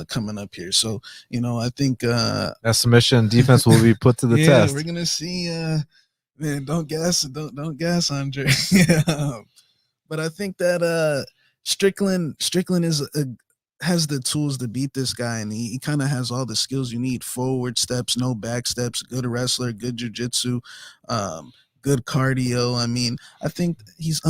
coming up here, so I think that submission defense will be put to the test. We're gonna see. Man, don't gas, Andre. Yeah, but I think that Strickland has the tools to beat this guy, and he kind of has all the skills you need: forward steps, no back steps, good wrestler, good jiu-jitsu, good cardio. I mean, I think he's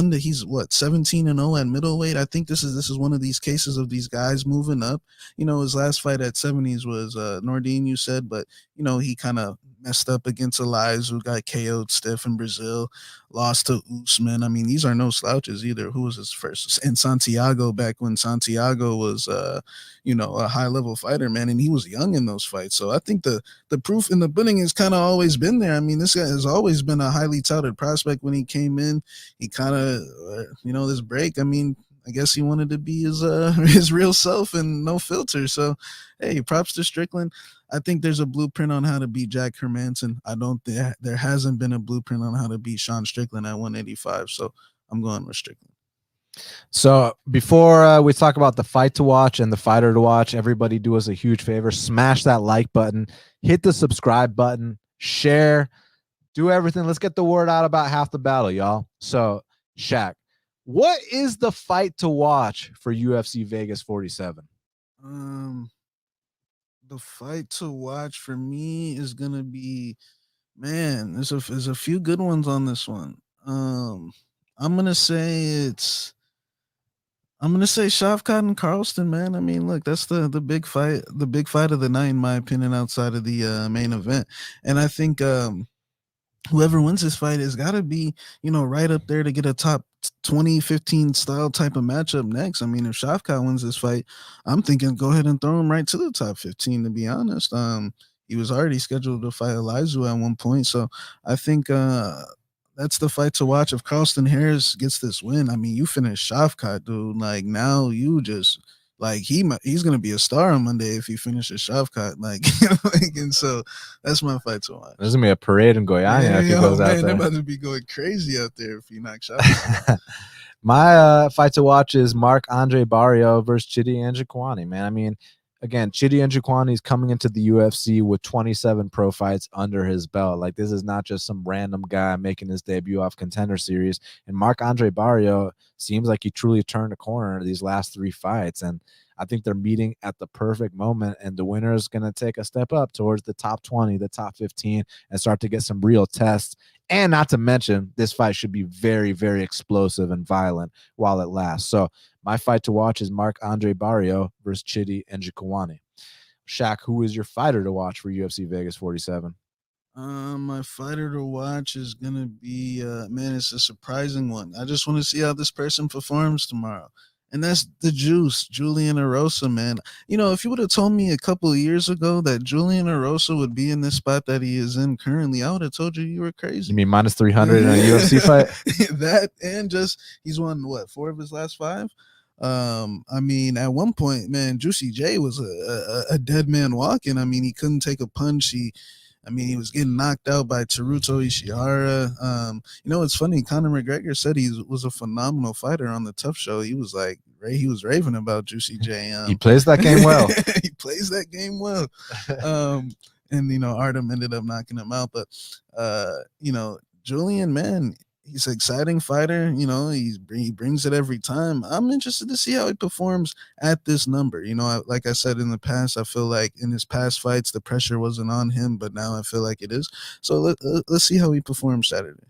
what 17-0 at middleweight. I think this is one of these cases of these guys moving up. His last fight at 70s was Nordine, you said, but he kind of messed up against Elias, who got KO'd stiff in Brazil, lost to Usman. I mean, these are no slouches either. Who was his first? And Santiago, back when Santiago was a high level fighter, man, and he was young in those fights. So I think the proof in the pudding has kind of always been there. I mean, this guy has always been a highly touted prospect. When he came in, he kind of this break, I mean, I guess he wanted to be his real self and no filter. So, hey, props to Strickland. I think there's a blueprint on how to beat Jack Hermansson. I don't think there hasn't been a blueprint on how to beat Sean Strickland at 185. So I'm going with Strickland. So before we talk about the fight to watch and the fighter to watch, everybody do us a huge favor. Smash that like button, hit the subscribe button, share, do everything. Let's get the word out about Half the Battle, y'all. So, Shaq, what is the fight to watch for UFC Vegas 47? The fight to watch for me is gonna be, man, there's a few good ones on this one. I'm gonna say Shavkat and Carlston, man. I mean, look, that's the big fight of the night, in my opinion, outside of the main event. And I think whoever wins this fight has got to be, right up there to get a top 20-15 style type of matchup next. I mean, if Shavkat wins this fight, I'm thinking go ahead and throw him right to the top 15, to be honest. He was already scheduled to fight Elizu at one point. So I think that's the fight to watch. If Carlston Harris gets this win, I mean, you finish Shavkat, dude. Like, now you just like he's gonna be a star on Monday if he finishes Shavkat. Like, and so that's my fight to watch. There's gonna be a parade in Goiânia if he goes out there. They're about to be going crazy out there if he knocks Shavkat. My fight to watch is Marc-Andre Barriault versus Chidi Njokuani, man. I mean, again, Chidi Njokuani is coming into the UFC with 27 pro fights under his belt. Like, this is not just some random guy making his debut off Contender Series. And Marc-Andre Barriault seems like he truly turned a corner these last 3 fights. And I think they're meeting at the perfect moment. And the winner is going to take a step up towards the top 20, the top 15, and start to get some real tests. And not to mention, this fight should be very, very explosive and violent while it lasts. So my fight to watch is Marc-Andre Barriault versus Chidi Njokuani. Shaq, who is your fighter to watch for UFC Vegas 47? My fighter to watch is gonna be man, it's a surprising one. I just want to see how this person performs tomorrow. And that's the Juice, Julian Arosa, man. If you would have told me a couple of years ago that Julian Arosa would be in this spot that he is in currently, I would have told you were crazy. You mean minus 300 in a UFC fight? That, and just he's won what, 4 of his last 5? I mean, at one point, man, Juicy J was a dead man walking. I mean, he couldn't take a punch. I mean, he was getting knocked out by Teruto Ishihara. You know, it's funny. Conor McGregor said he was a phenomenal fighter on the Tough Show. He was like, he was raving about Juicy J. He plays that game well. He plays that game well. And, you know, Artem ended up knocking him out. But, you know, Julian, man, he's an exciting fighter. You know, he brings it every time. I'm interested to see how he performs at this number. You know, like I said in the past, I feel like in his past fights, the pressure wasn't on him, but now I feel like it is. So let's see how he performs Saturday.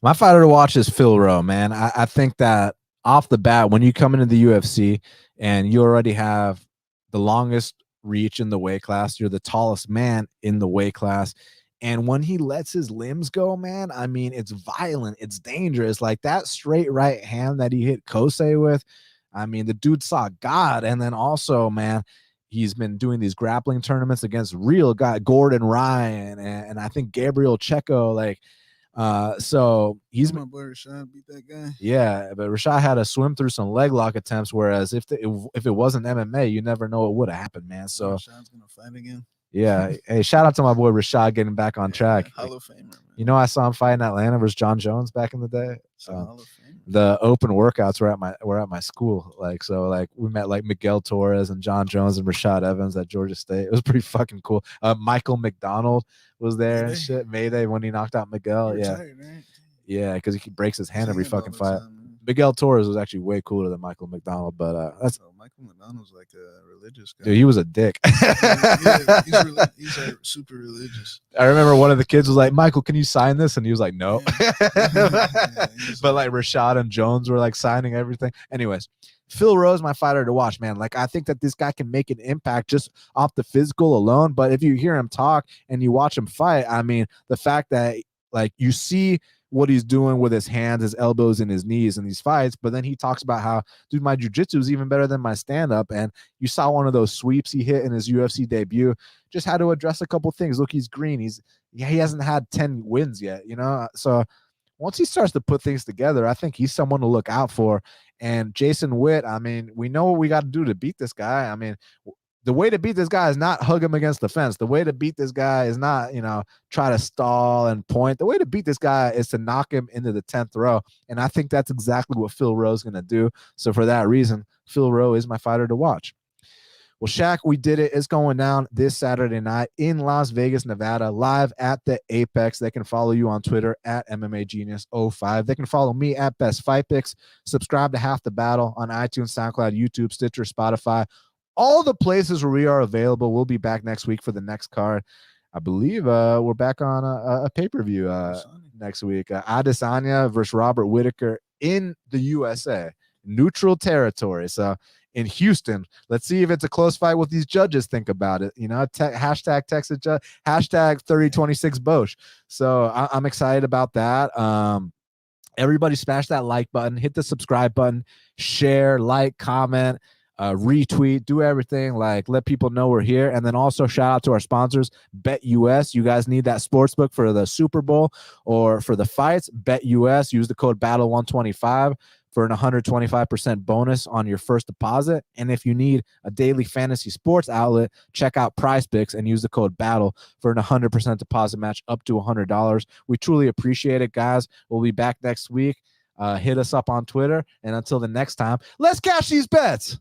My fighter to watch is Phil Rowe, man. I think that off the bat, when you come into the UFC and you already have the longest reach in the weight class, you're the tallest man in the weight class. And when he lets his limbs go, man, I mean, it's violent. It's dangerous. Like that straight right hand that he hit Kosei with. I mean, the dude saw God. And then also, man, he's been doing these grappling tournaments against real guy, Gordon Ryan, and I think Gabriel Checo. Like, so he's my boy Rashad beat that guy. Yeah, but Rashad had to swim through some leg lock attempts. Whereas if it wasn't MMA, you never know what would have happened, man. So Rashad's gonna fight again. Yeah. Hey, shout out to my boy Rashad getting back on track. Hall of Famer, man. You know, I saw him fight in Atlanta versus John Jones back in the day. Hall of Famer. The open workouts were at my school. Like, so like we met like Miguel Torres and John Jones and Rashad Evans at Georgia State. It was pretty fucking cool. Michael McDonald was there and shit. Mayday when he knocked out Miguel. Retired, right? Yeah, because he breaks his hand every fucking fight. Miguel Torres was actually way cooler than Michael McDonald, but that's Michael McDonald's like a religious guy. Dude, he was a dick. Yeah, he's like super religious. I remember one of the kids was like, "Michael, can you sign this?" And he was like, "No." But like Rashad and Jones were like signing everything. Anyways, Phil Rowe's my fighter to watch, man. Like I think that this guy can make an impact just off the physical alone. But if you hear him talk and you watch him fight, I mean, the fact that like you see what he's doing with his hands, his elbows, and his knees in these fights. But then he talks about how, dude, my jiu-jitsu is even better than my stand-up. And you saw one of those sweeps he hit in his UFC debut. Just had to address a couple things. Look, he's green. He hasn't had 10 wins yet, you know? So once he starts to put things together, I think he's someone to look out for. And Jason Witt, I mean, we know what we got to do to beat this guy. I mean, the way to beat this guy is not hug him against the fence. The way to beat this guy is not, you know, try to stall and point. The way to beat this guy is to knock him into the 10th row. And I think that's exactly what Phil Rowe's going to do. So for that reason, Phil Rowe is my fighter to watch. Well, Shaq, we did it. It's going down this Saturday night in Las Vegas, Nevada, live at the Apex. They can follow you on Twitter at MMAGenius05. They can follow me at BestFightPicks. Subscribe to Half the Battle on iTunes, SoundCloud, YouTube, Stitcher, Spotify. All the places where we are available. We'll be back next week for the next card. I believe we're back on a pay-per-view next week. Adesanya versus Robert Whittaker in the USA, neutral territory. So in Houston, let's see if it's a close fight, what these judges think about it. You know, hashtag Texas judge, hashtag 3026 Bosch. So I'm excited about that. Everybody smash that like button, hit the subscribe button, share, like, comment, retweet, do everything, like let people know we're here. And then also shout out to our sponsors, BetUS. You guys need that sports book for the Super Bowl or for the fights. BetUS, use the code BATTLE125 for an 125% bonus on your first deposit. And if you need a daily fantasy sports outlet, check out PrizePicks and use the code BATTLE for an 100% deposit match up to $100. We truly appreciate it, guys. We'll be back next week. Hit us up on Twitter. And until the next time, let's cash these bets.